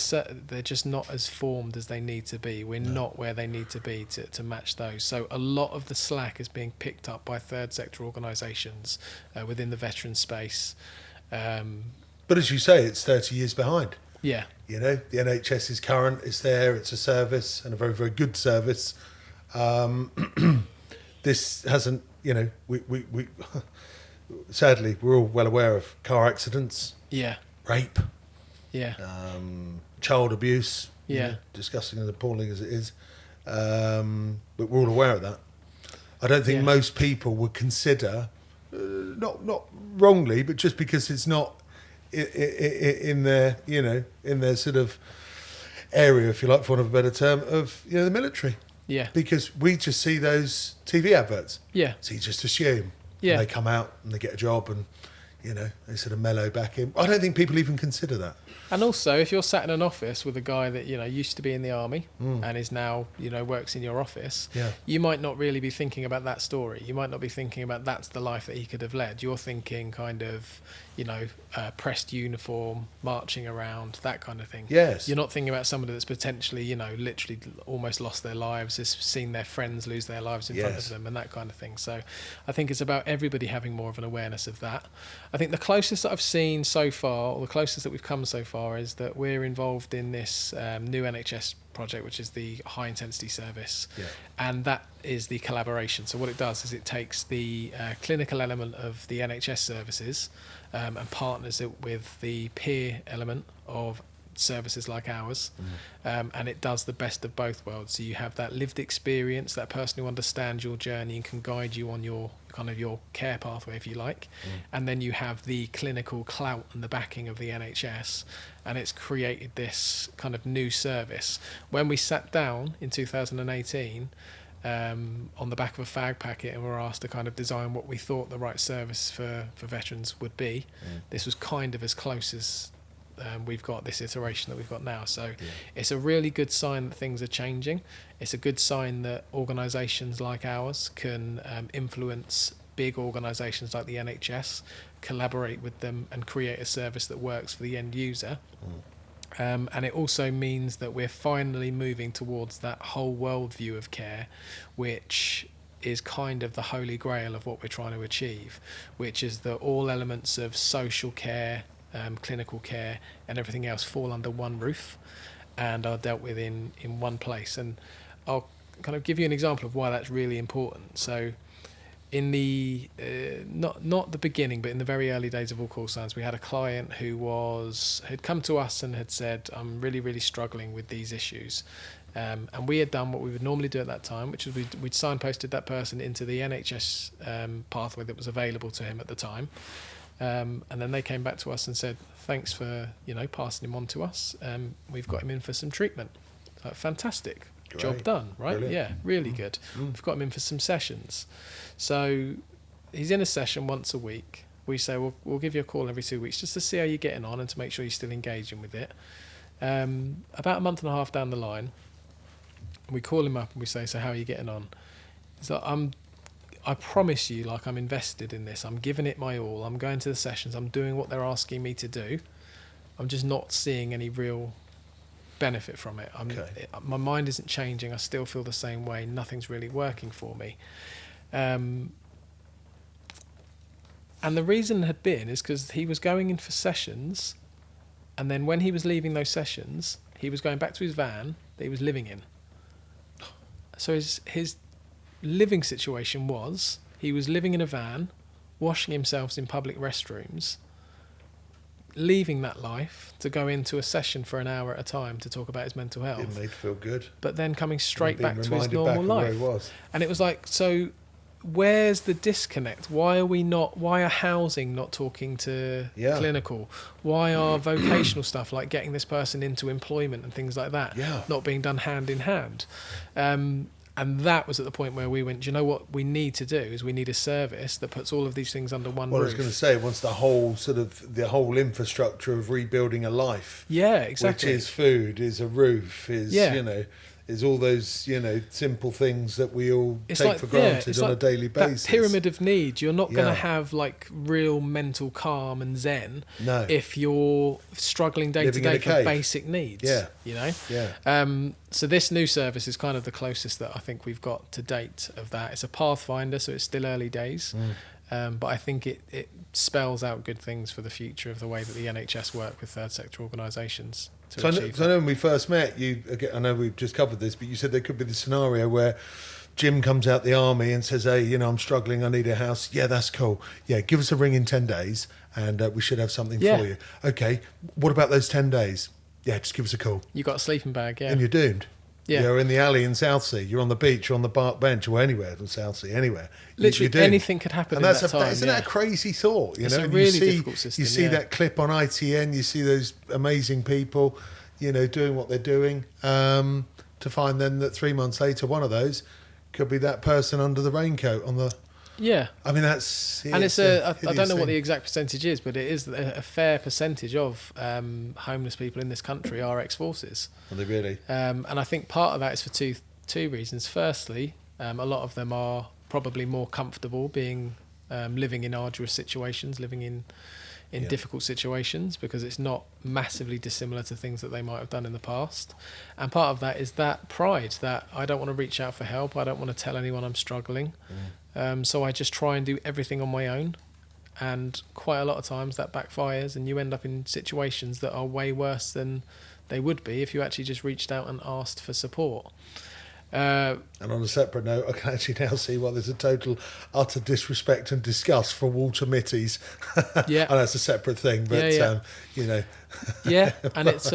Speaker 1: they're just not as formed as they need to be. We're not where they need to be to match those. So a lot of the slack is being picked up by third sector organisations within the veteran space.
Speaker 2: But as you say, it's 30 years behind.
Speaker 1: Yeah.
Speaker 2: The NHS is current, it's there, it's a service, and a very, very good service. This hasn't, we sadly, we're all well aware of car accidents, rape, child abuse, disgusting and appalling as it is. But we're all aware of that. I don't think most people would consider, not wrongly, but just because it's not in their, in their sort of area, if you like, for want of a better term, of the military.
Speaker 1: Yeah.
Speaker 2: Because we just see those TV adverts.
Speaker 1: Yeah.
Speaker 2: So you just assume.
Speaker 1: Yeah.
Speaker 2: And they come out and they get a job and they sort of mellow back in. I don't think people even consider that.
Speaker 1: And also, if you're sat in an office with a guy that used to be in the army and is now works in your office, you might not really be thinking about that story. You might not be thinking about that's the life that he could have led. You're thinking kind of pressed uniform, marching around, that kind of thing.
Speaker 2: Yes.
Speaker 1: You're not thinking about somebody that's potentially literally almost lost their lives, has seen their friends lose their lives in front of them, and that kind of thing. So I think it's about everybody having more of an awareness of that. I think the closest that I've seen so far, or the closest that we've come so far, is that we're involved in this new NHS project, which is the high intensity service, and that is the collaboration. So what it does is it takes the clinical element of the NHS services and partners it with the peer element of services like ours, and it does the best of both worlds. So you have that lived experience, that person who understands your journey and can guide you on your kind of your care pathway, if you like, and then you have the clinical clout and the backing of the NHS, and it's created this kind of new service. When we sat down in 2018 on the back of a fag packet and were asked to kind of design what we thought the right service for veterans would be, this was kind of as close as we've got this iteration that we've got now. So it's a really good sign that things are changing. It's a good sign that organisations like ours can influence big organisations like the NHS, collaborate with them and create a service that works for the end user. And it also means that we're finally moving towards that whole world view of care, which is kind of the holy grail of what we're trying to achieve, which is that all elements of social care, clinical care and everything else fall under one roof and are dealt with in one place. And I'll kind of give you an example of why that's really important. So in the not the beginning, but in the very early days of All Call Signs, we had a client who had come to us and had said, I'm really, really struggling with these issues. And we had done what we would normally do at that time, which is we'd signposted that person into the NHS pathway that was available to him at the time. And then they came back to us and said, thanks for passing him on to us. We've got him in for some treatment. Fantastic.
Speaker 2: Great.
Speaker 1: Job done, right?
Speaker 2: Brilliant.
Speaker 1: Yeah, really good. We've got him in for some sessions. So he's in a session once a week. We say we'll give you a call every 2 weeks just to see how you're getting on and to make sure you're still engaging with it. About a month and a half down the line, we call him up and we say, so how are you getting on? He's like, I promise you, like, I'm invested in this. I'm giving it my all. I'm going to the sessions. I'm doing what they're asking me to do. I'm just not seeing any real benefit from it. My mind isn't changing. I still feel the same way. Nothing's really working for me. And the reason had been is because he was going in for sessions, and then when he was leaving those sessions, he was going back to his van that he was living in. So his living situation was he was living in a van, washing himself in public restrooms, leaving that life to go into a session for an hour at a time to talk about his mental health.
Speaker 2: It made him feel good.
Speaker 1: But then coming straight back to his normal life. And it was like, so where's the disconnect? Why are housing not talking to clinical? Why are vocational stuff like getting this person into employment and things like that not being done hand in hand? And that was at the point where we went, do you know what we need to do is we need a service that puts all of these things under one roof.
Speaker 2: Well, I was going to say, once the whole infrastructure of rebuilding a life.
Speaker 1: Yeah, exactly.
Speaker 2: Which is food, is a roof, is, is all those, simple things that we all take for granted on a daily basis.
Speaker 1: That pyramid of need, you're not going to have like real mental calm and zen if you're struggling day to day for basic needs. So this new service is kind of the closest that I think we've got to date of that. It's a pathfinder, so it's still early days. But I think it spells out good things for the future of the way that the NHS work with third sector organisations.
Speaker 2: So I know when we first met, I know we've just covered this, but you said there could be the scenario where Jim comes out the army and says, hey, I'm struggling, I need a house. Yeah, that's cool. Yeah, give us a ring in 10 days and we should have something for you. Okay, what about those 10 days? Yeah, just give us a call.
Speaker 1: You got a sleeping bag,
Speaker 2: And you're doomed. Yeah. You're in the alley in Southsea, you're on the beach, you're on the park bench, or anywhere in Southsea, anywhere.
Speaker 1: Literally anything could happen in that time.
Speaker 2: Isn't that a crazy thought?
Speaker 1: It's a really difficult system.
Speaker 2: You see that clip on ITN, you see those amazing people, doing what they're doing, to find then that 3 months later, one of those could be that person under the raincoat on the...
Speaker 1: Yeah.
Speaker 2: I mean, that's...
Speaker 1: And I don't know what the exact percentage is, but it is a fair percentage of homeless people in this country are ex-forces.
Speaker 2: Are they really?
Speaker 1: And I think part of that is for two reasons. Firstly, a lot of them are probably more comfortable being living in arduous situations, living in difficult situations, because it's not massively dissimilar to things that they might have done in the past. And part of that is that pride that I don't want to reach out for help. I don't want to tell anyone I'm struggling. So I just try and do everything on my own. And quite a lot of times that backfires and you end up in situations that are way worse than they would be if you actually just reached out and asked for support.
Speaker 2: And on a separate note, I can actually now see why there's a total utter disrespect and disgust for Walter Mitty's.
Speaker 1: Yeah.
Speaker 2: And that's a separate thing, but,
Speaker 1: Yeah, and it's...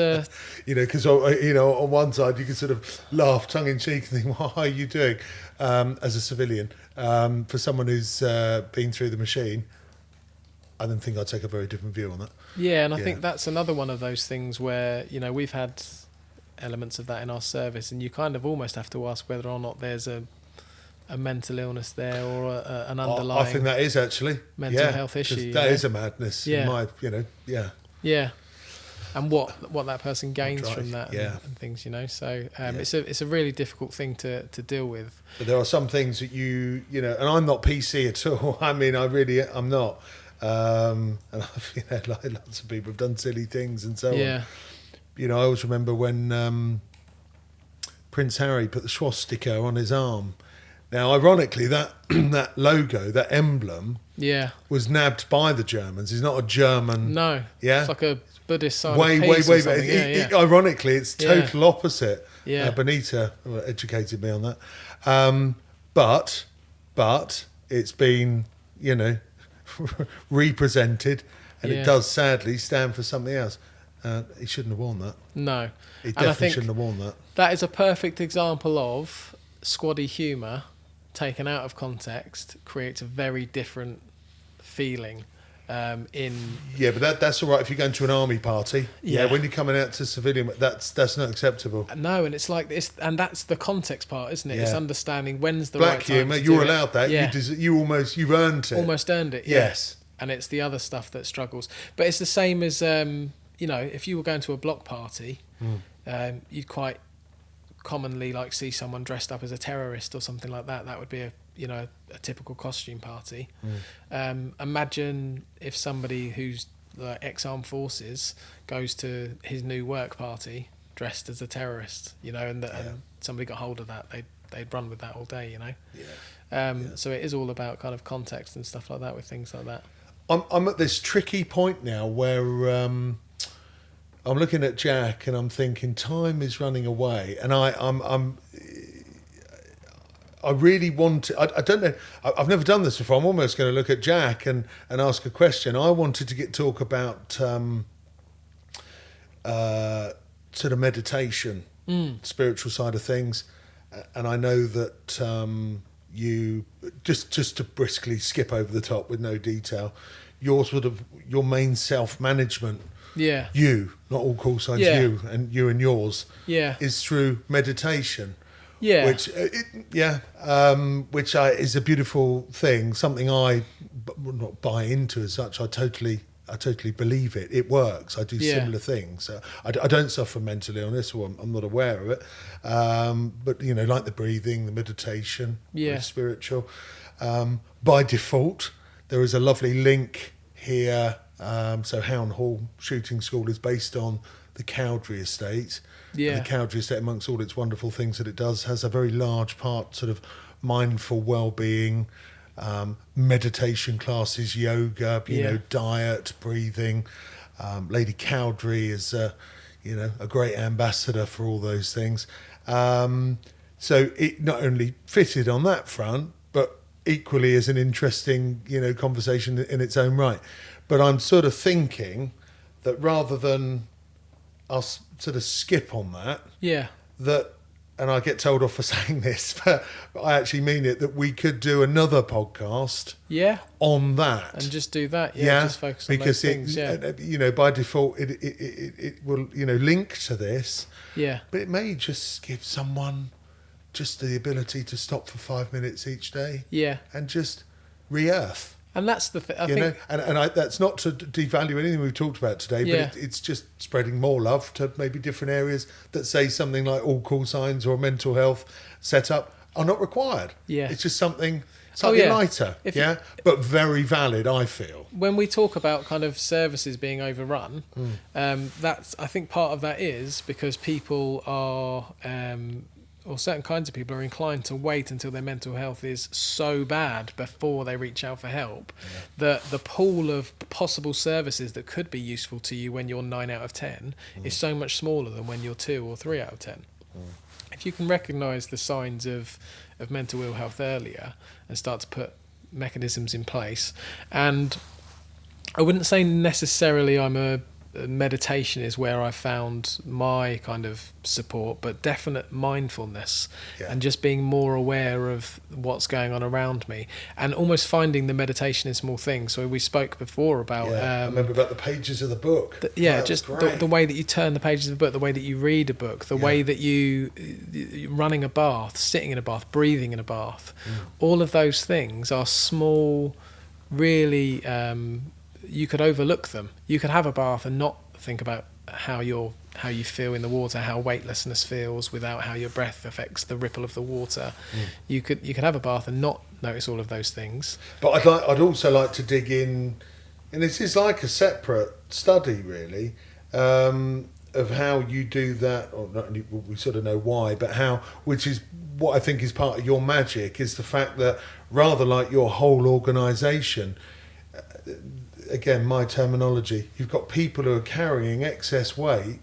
Speaker 2: because, on one side you can sort of laugh tongue-in-cheek and think, what are you doing as a civilian? For someone who's been through the machine, I don't think I'd take a very different view on that.
Speaker 1: Yeah, and I think that's another one of those things where, we've had elements of that in our service, and you kind of almost have to ask whether or not there's a mental illness there or an underlying...
Speaker 2: I think that is actually.
Speaker 1: Mental health issue.
Speaker 2: That is a madness.
Speaker 1: Yeah. Yeah. And what that person gains from that and things, So it's a really difficult thing to deal with.
Speaker 2: But there are some things that and I'm not PC at all. I mean, I'm not. And I've, lots of people have done silly things and so on. I always remember when Prince Harry put the swastika on his arm. Now, ironically, that that logo, that emblem, was nabbed by the Germans. He's not a German.
Speaker 1: No.
Speaker 2: Yeah.
Speaker 1: It's like a Buddhist sign of peace or something.
Speaker 2: Ironically, it's total opposite.
Speaker 1: Yeah.
Speaker 2: Benita educated me on that. But it's been, represented, and it does sadly stand for something else. He shouldn't have worn that.
Speaker 1: No.
Speaker 2: He definitely shouldn't have worn that.
Speaker 1: That is a perfect example of squaddy humour taken out of context creates a very different feeling
Speaker 2: but that's all right if you're going to an army party. When you're coming out to civilian, that's not acceptable.
Speaker 1: No, and it's like this, and that's the context part, isn't it? It's understanding when's the
Speaker 2: black
Speaker 1: right time
Speaker 2: humour.
Speaker 1: to
Speaker 2: You're
Speaker 1: do
Speaker 2: allowed that. You've earned it.
Speaker 1: Almost earned it.
Speaker 2: Yes.
Speaker 1: And it's the other stuff that struggles. But it's the same as if you were going to a block party, you'd quite commonly see someone dressed up as a terrorist or something like that. That would be a typical costume party. Imagine if somebody who's like ex-armed forces goes to his new work party dressed as a terrorist, and somebody got hold of that, they'd run with that all day, So it is all about kind of context and stuff like that with things like that.
Speaker 2: I'm at this tricky point now where I'm looking at Jack and I'm thinking time is running away, and I really want to. I don't know. I've never done this before. I'm almost going to look at Jack and ask a question. I wanted to talk about sort of meditation, spiritual side of things, and I know that you just to briskly skip over the top with no detail. Your main self-management. Yeah. You, not all call signs. Yeah. You and yours. Yeah. Is through meditation. Yeah, which is a beautiful thing. Something I not buy into as such. I totally believe it. It works. I do similar things. I don't suffer mental illness, or I'm not aware of it. But like the breathing, the meditation, very spiritual. By default, there is a lovely link here. So Hownhall Shooting School is based on the Cowdrey Estate. Yeah. And the Cowdrey Estate, amongst all its wonderful things that it does, has a very large part sort of mindful well-being, meditation classes, yoga, diet, breathing. Lady Cowdrey is, a great ambassador for all those things. So it not only fitted on that front, but equally is an interesting, conversation in its own right. But I'm sort of thinking that rather than us sort of skip on that. Yeah. And I get told off for saying this, but I actually mean it, that we could do another podcast. Yeah. On that.
Speaker 1: And just do that. Yeah. Just focus on those things.
Speaker 2: Yeah. By default, it will, link to this. Yeah. But it may just give someone just the ability to stop for 5 minutes each day. Yeah. And just re-earth.
Speaker 1: And that's the thing. I think,
Speaker 2: that's not to devalue anything we've talked about today, but it's just spreading more love to maybe different areas that say something like all call signs or mental health setup are not required. Yeah, it's just something slightly lighter, but very valid. I feel
Speaker 1: when we talk about kind of services being overrun, that's I think part of that is because people are. Or certain kinds of people are inclined to wait until their mental health is so bad before they reach out for help that the pool of possible services that could be useful to you when you're 9 out of 10 is so much smaller than when you're 2 or 3 out of 10. If you can recognise the signs of mental ill health earlier and start to put mechanisms in place, and I wouldn't say necessarily meditation is where I found my kind of support, but definite mindfulness and just being more aware of what's going on around me and almost finding the meditation in small things. So we spoke before about
Speaker 2: I remember about the pages of the book.
Speaker 1: Just the way that you turn the pages of the book, the way that you read a book, the way that you running a bath, sitting in a bath, breathing in a bath. All of those things are small, really you could overlook them. You could have a bath and not think about how you feel in the water, how weightlessness feels, without how your breath affects the ripple of the water. You could have a bath and not notice all of those things.
Speaker 2: But I'd also like to dig in, and this is like a separate study really, of how you do that, or not, we sort of know why, but how, which is what I think is part of your magic, is the fact that rather like your whole organisation, again, my terminology, you've got people who are carrying excess weight,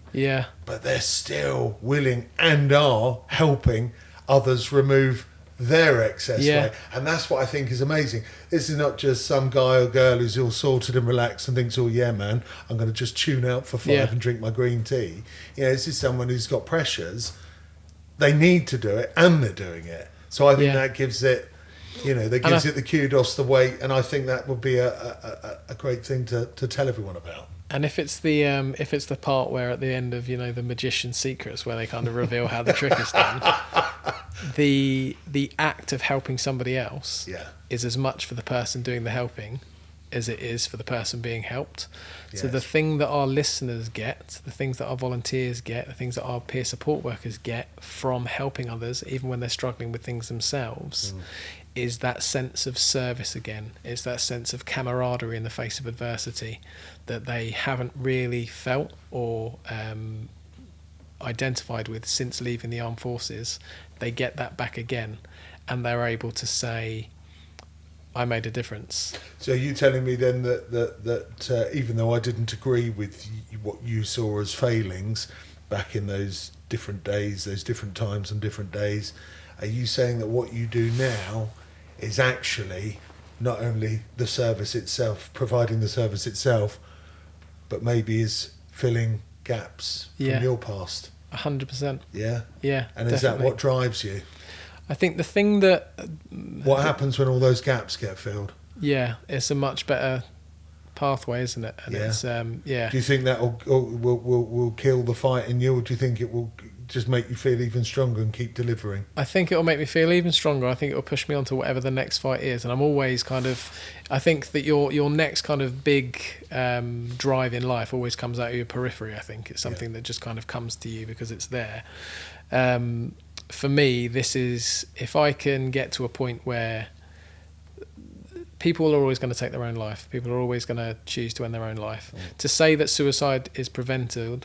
Speaker 2: but they're still willing and are helping others remove their excess weight. And that's what I think is amazing. This is not just some guy or girl who's all sorted and relaxed and thinks, oh yeah, man, I'm going to just tune out for 5 and drink my green tea. This is someone who's got pressures. They need to do it and they're doing it. So I think that gives it, that gives it the kudos, the weight, and I think that would be a great thing to tell everyone about.
Speaker 1: And if it's the part where at the end of the Magician's Secrets, where they kind of reveal how the trick is done, the act of helping somebody else is as much for the person doing the helping as it is for the person being helped.
Speaker 2: Yes.
Speaker 1: So the thing that our listeners get, the things that our volunteers get, the things that our peer support workers get from helping others, even when they're struggling with things themselves, is that sense of service again. It's that sense of camaraderie in the face of adversity that they haven't really felt or identified with since leaving the armed forces. They get that back again, and they're able to say, I made a difference.
Speaker 2: So you telling me then that even though I didn't agree with what you saw as failings back in those different days, those different times and different days, are you saying that what you do now is actually not only the service itself, providing the service itself, but maybe is filling gaps from your past?
Speaker 1: 100%.
Speaker 2: Yeah?
Speaker 1: Yeah,
Speaker 2: And
Speaker 1: definitely.
Speaker 2: is that what drives you?
Speaker 1: I think the thing that...
Speaker 2: What happens when all those gaps get filled?
Speaker 1: Yeah, it's a much better pathway, isn't it? And it's,
Speaker 2: Do you think that will kill the fight in you, or do you think it will just make you feel even stronger and keep delivering?
Speaker 1: I think it'll make me feel even stronger. I think it'll push me on to whatever the next fight is. And I'm always kind of... I think that your next kind of big drive in life always comes out of your periphery, I think. It's something that just kind of comes to you because it's there. For me, this is... If I can get to a point where people are always going to take their own life. People are always going to choose to end their own life. To say that suicide is preventable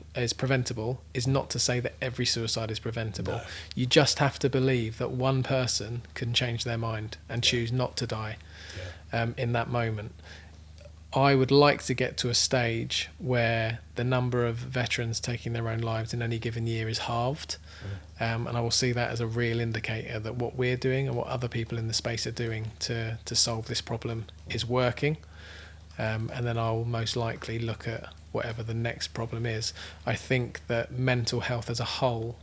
Speaker 1: is not to say that every suicide is preventable. No. You just have to believe that one person can change their mind and choose not to die in that moment. I would like to get to a stage where the number of veterans taking their own lives in any given year is halved. And I will see that as a real indicator that what we're doing and what other people in the space are doing to solve this problem is working. And then I'll most likely look at whatever the next problem is. I think that mental health as a whole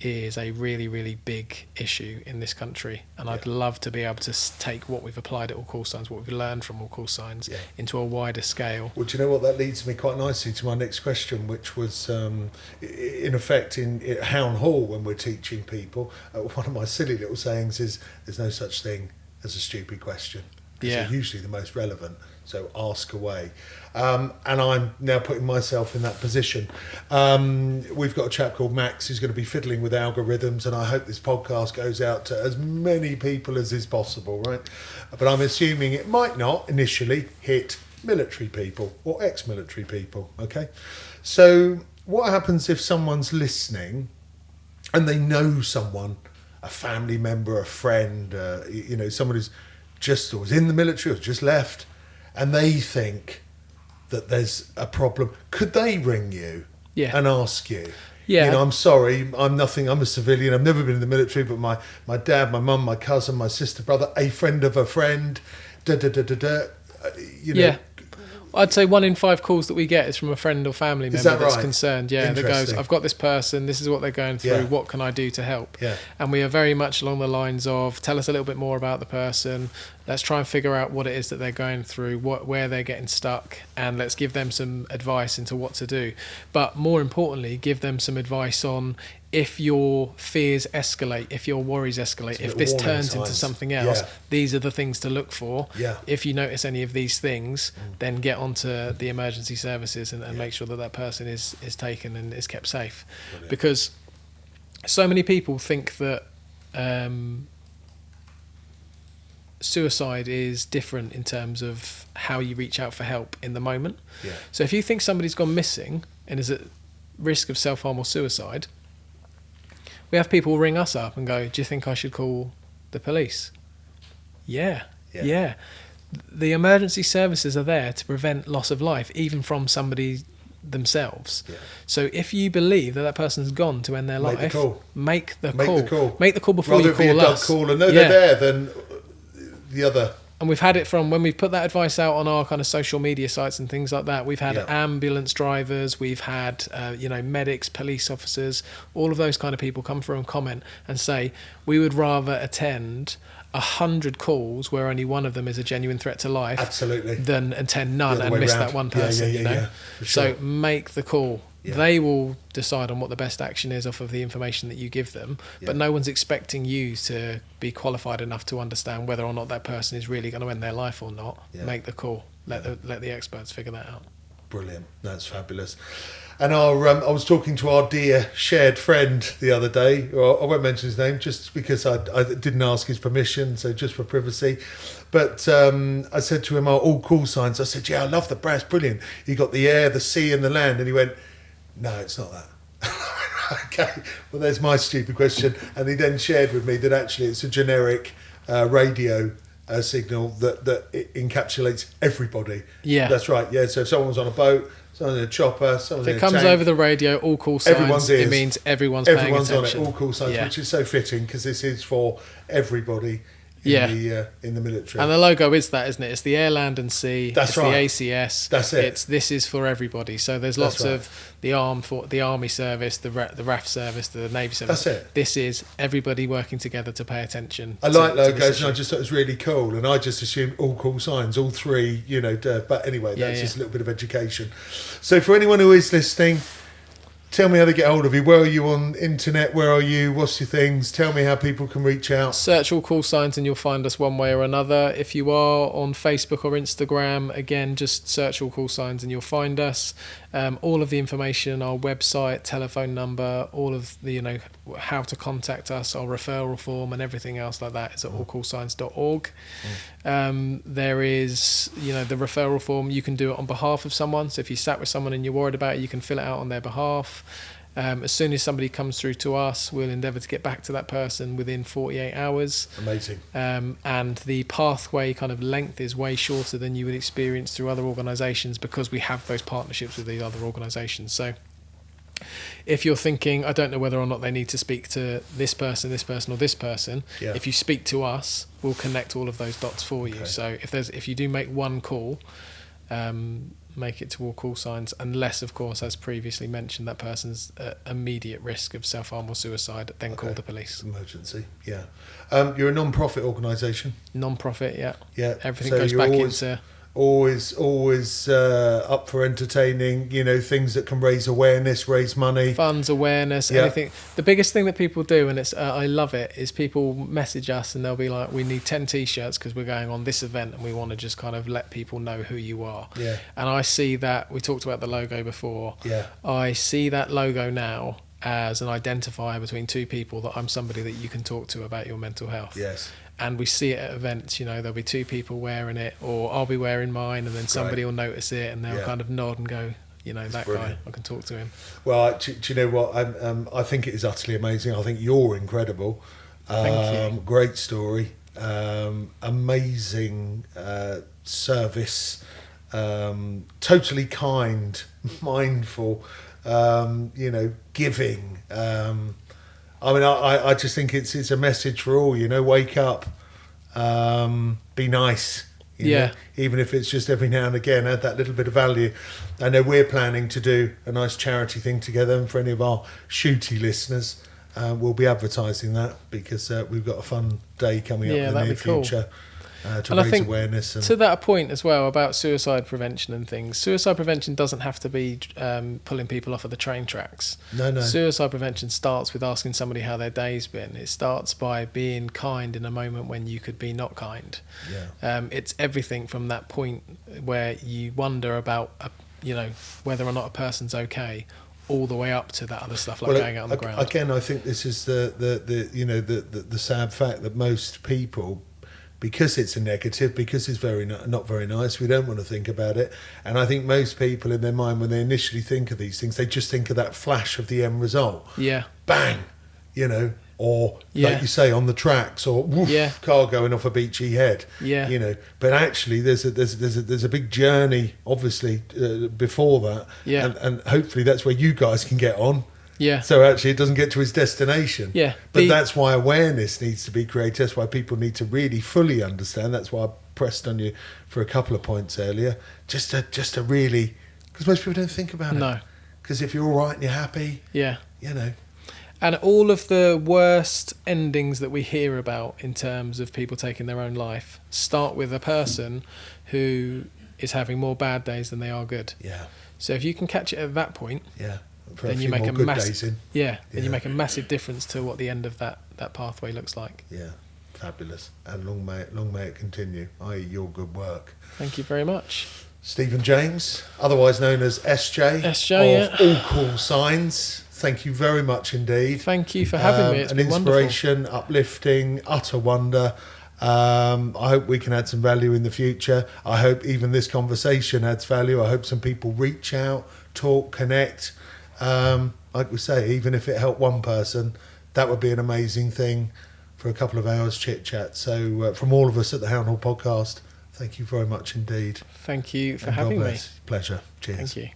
Speaker 1: is a really, really big issue in this country. And I'd love to be able to take what we've applied at All Call Signs, what we've learned from All Call Signs, into a wider scale.
Speaker 2: Well, do you know what? That leads me quite nicely to my next question, which was, in effect, in Hownhall, when we're teaching people, one of my silly little sayings is, there's no such thing as a stupid question. They're usually the most relevant. So ask away. And I'm now putting myself in that position. We've got a chap called Max who's going to be fiddling with algorithms, and I hope this podcast goes out to as many people as is possible, right? But I'm assuming it might not initially hit military people or ex-military people, okay? So what happens if someone's listening and they know someone, a family member, a friend, someone who's just was in the military or just left, and they think that there's a problem? Could they ring you and ask you? Yeah. I'm sorry, I'm a civilian, I've never been in the military, but my dad, my mum, my cousin, my sister, brother, a friend of a friend,
Speaker 1: I'd say 1 in 5 calls that we get is from a friend or family member that's concerned. Yeah, that goes, I've got this person, this is what they're going through, what can I do to help? Yeah. And we are very much along the lines of, tell us a little bit more about the person, let's try and figure out what it is that they're going through, where they're getting stuck, and let's give them some advice into what to do. But more importantly, give them some advice on, if your fears escalate, if your worries escalate, if this turns into something else, these are the things to look for. Yeah. If you notice any of these things, then get onto the emergency services and make sure that person is taken and is kept safe. Brilliant. Because so many people think that suicide is different in terms of how you reach out for help in the moment. Yeah. So if you think somebody's gone missing and is at risk of self-harm or suicide, we have people ring us up and go, do you think I should call the police? Yeah. The emergency services are there to prevent loss of life, even from somebody themselves. Yeah. So if you believe that person's gone to end their life, make the call. Make the call before
Speaker 2: rather
Speaker 1: you call us.
Speaker 2: Caller. No, they're there than the other.
Speaker 1: And we've had it from when we've put that advice out on our kind of social media sites and things like that. We've had ambulance drivers, we've had medics, police officers, all of those kind of people come through and comment and say, we would rather attend 100 calls where only one of them is a genuine threat to life,
Speaker 2: absolutely,
Speaker 1: than attend none and miss that one person. For sure. So make the call. Yeah. They will decide on what the best action is off of the information that you give them, but no one's expecting you to be qualified enough to understand whether or not that person is really going to end their life or not. Make the call. let the experts figure that out.
Speaker 2: Brilliant. That's fabulous. And I was talking to our dear shared friend the other day. Well, I won't mention his name just because I didn't ask his permission, so just for privacy. But I said to him, all call signs. I said, yeah, I love the brass, brilliant. You got the air, the sea and the land. And he went, no, it's not that. Okay, well, there's my stupid question. And he then shared with me that actually it's a generic radio signal that it encapsulates everybody.
Speaker 1: Yeah.
Speaker 2: That's right, yeah. So if someone's on a boat, someone's in a chopper, someone's in a tank.
Speaker 1: If it comes over the radio, all call signs, it means everyone's paying attention.
Speaker 2: Everyone's on it, all call signs, which is so fitting because this is for everybody in the military.
Speaker 1: And the logo is that, isn't it? It's the air, land and sea.
Speaker 2: That's right.
Speaker 1: It's the ACS.
Speaker 2: That's it.
Speaker 1: This is for everybody. So there's lots of the army service, the RAF service, the Navy service.
Speaker 2: That's it.
Speaker 1: This is everybody working together to pay attention.
Speaker 2: I like logos, and I just thought it was really cool. And I just assumed all call signs, all three, but anyway, that's just a little bit of education. So for anyone who is listening, tell me how to get hold of you. Where are you on internet? Where are you? What's your things? Tell me how people can reach out.
Speaker 1: Search all call signs and you'll find us one way or another. If you are on Facebook or Instagram, again, just search all call signs and you'll find us. All of the information, our website, telephone number, all of the, how to contact us, our referral form and everything else like that is at allcallsigns.org. There is, the referral form, you can do it on behalf of someone. So if you sat with someone and you're worried about it, you can fill it out on their behalf. As soon as somebody comes through to us, we'll endeavour to get back to that person within 48 hours.
Speaker 2: Amazing.
Speaker 1: And the pathway kind of length is way shorter than you would experience through other organisations because we have those partnerships with these other organisations. So if you're thinking, I don't know whether or not they need to speak to this person, or this person, if you speak to us, we'll connect all of those dots for you. So if you do make one call, make it to all call signs, unless, of course, as previously mentioned, that person's at immediate risk of self-harm or suicide, then call the police.
Speaker 2: Emergency, yeah. You're a non-profit organisation?
Speaker 1: Non-profit, yeah.
Speaker 2: Yeah.
Speaker 1: Everything goes back into...
Speaker 2: Always up for entertaining, things that can raise awareness, raise money.
Speaker 1: Funds, awareness, anything. The biggest thing that people do, and it's I love it, is people message us and they'll be like, we need 10 T-shirts because we're going on this event and we want to just kind of let people know who you are.
Speaker 2: Yeah.
Speaker 1: And I see that, we talked about the logo before.
Speaker 2: Yeah.
Speaker 1: I see that logo now as an identifier between two people, that I'm somebody that you can talk to about your mental health.
Speaker 2: Yes.
Speaker 1: And we see it at events, there'll be two people wearing it, or I'll be wearing mine, and then somebody will notice it and they'll kind of nod and go, that brilliant guy, I can talk to him.
Speaker 2: Well, do you know what? I think it is utterly amazing. I think you're incredible.
Speaker 1: Thank you.
Speaker 2: Great story. Amazing service. Totally kind, mindful, giving. I just think it's a message for all, wake up, be nice, you know, even if it's just every now and again, add that little bit of value. I know we're planning to do a nice charity thing together, and for any of our shooty listeners, we'll be advertising that because we've got a fun day coming up in the near future. To raise awareness. And to
Speaker 1: that point as well about suicide prevention and things, suicide prevention doesn't have to be pulling people off of the train tracks.
Speaker 2: No.
Speaker 1: Suicide prevention starts with asking somebody how their day's been. It starts by being kind in a moment when you could be not kind. It's everything from that point where you wonder about whether or not a person's okay, all the way up to that other stuff like going out on the ground.
Speaker 2: Again, I think this is the sad fact that most people, because it's a negative, because it's not very nice, we don't want to think about it. And I think most people in their mind, when they initially think of these things, they just think of that flash of the end result.
Speaker 1: Yeah.
Speaker 2: Bang! Or like you say, on the tracks, or woof, car going off a beachy head.
Speaker 1: Yeah.
Speaker 2: But actually there's a big journey, obviously, before that.
Speaker 1: Yeah.
Speaker 2: And hopefully that's where you guys can get on.
Speaker 1: Yeah.
Speaker 2: So actually it doesn't get to its destination.
Speaker 1: Yeah.
Speaker 2: But that's why awareness needs to be created. That's why people need to really fully understand. That's why I pressed on you for a couple of points earlier. Just to really, because most people don't think about it.
Speaker 1: No.
Speaker 2: Because if you're all right and you're happy,
Speaker 1: And all of the worst endings that we hear about in terms of people taking their own life start with a person who is having more bad days than they are good.
Speaker 2: Yeah.
Speaker 1: So if you can catch it at that point,
Speaker 2: then you make a massive
Speaker 1: you make a massive difference to what the end of that pathway looks like.
Speaker 2: Yeah, fabulous, and long may it continue, i.e. your good work.
Speaker 1: Thank you very much.
Speaker 2: Stephen James, otherwise known as SJ, of All Call Signs. Thank you very much indeed.
Speaker 1: Thank you for having me. It's been
Speaker 2: inspiration,
Speaker 1: wonderful.
Speaker 2: Uplifting, utter wonder. I hope we can add some value in the future. I hope even this conversation adds value. I hope some people reach out, talk, connect. Like we say, even if it helped one person, that would be an amazing thing for a couple of hours chit chat. So from all of us at the Hownhall podcast, thank you very much indeed.
Speaker 1: Thank you for having me.
Speaker 2: Pleasure. Cheers.
Speaker 1: Thank you.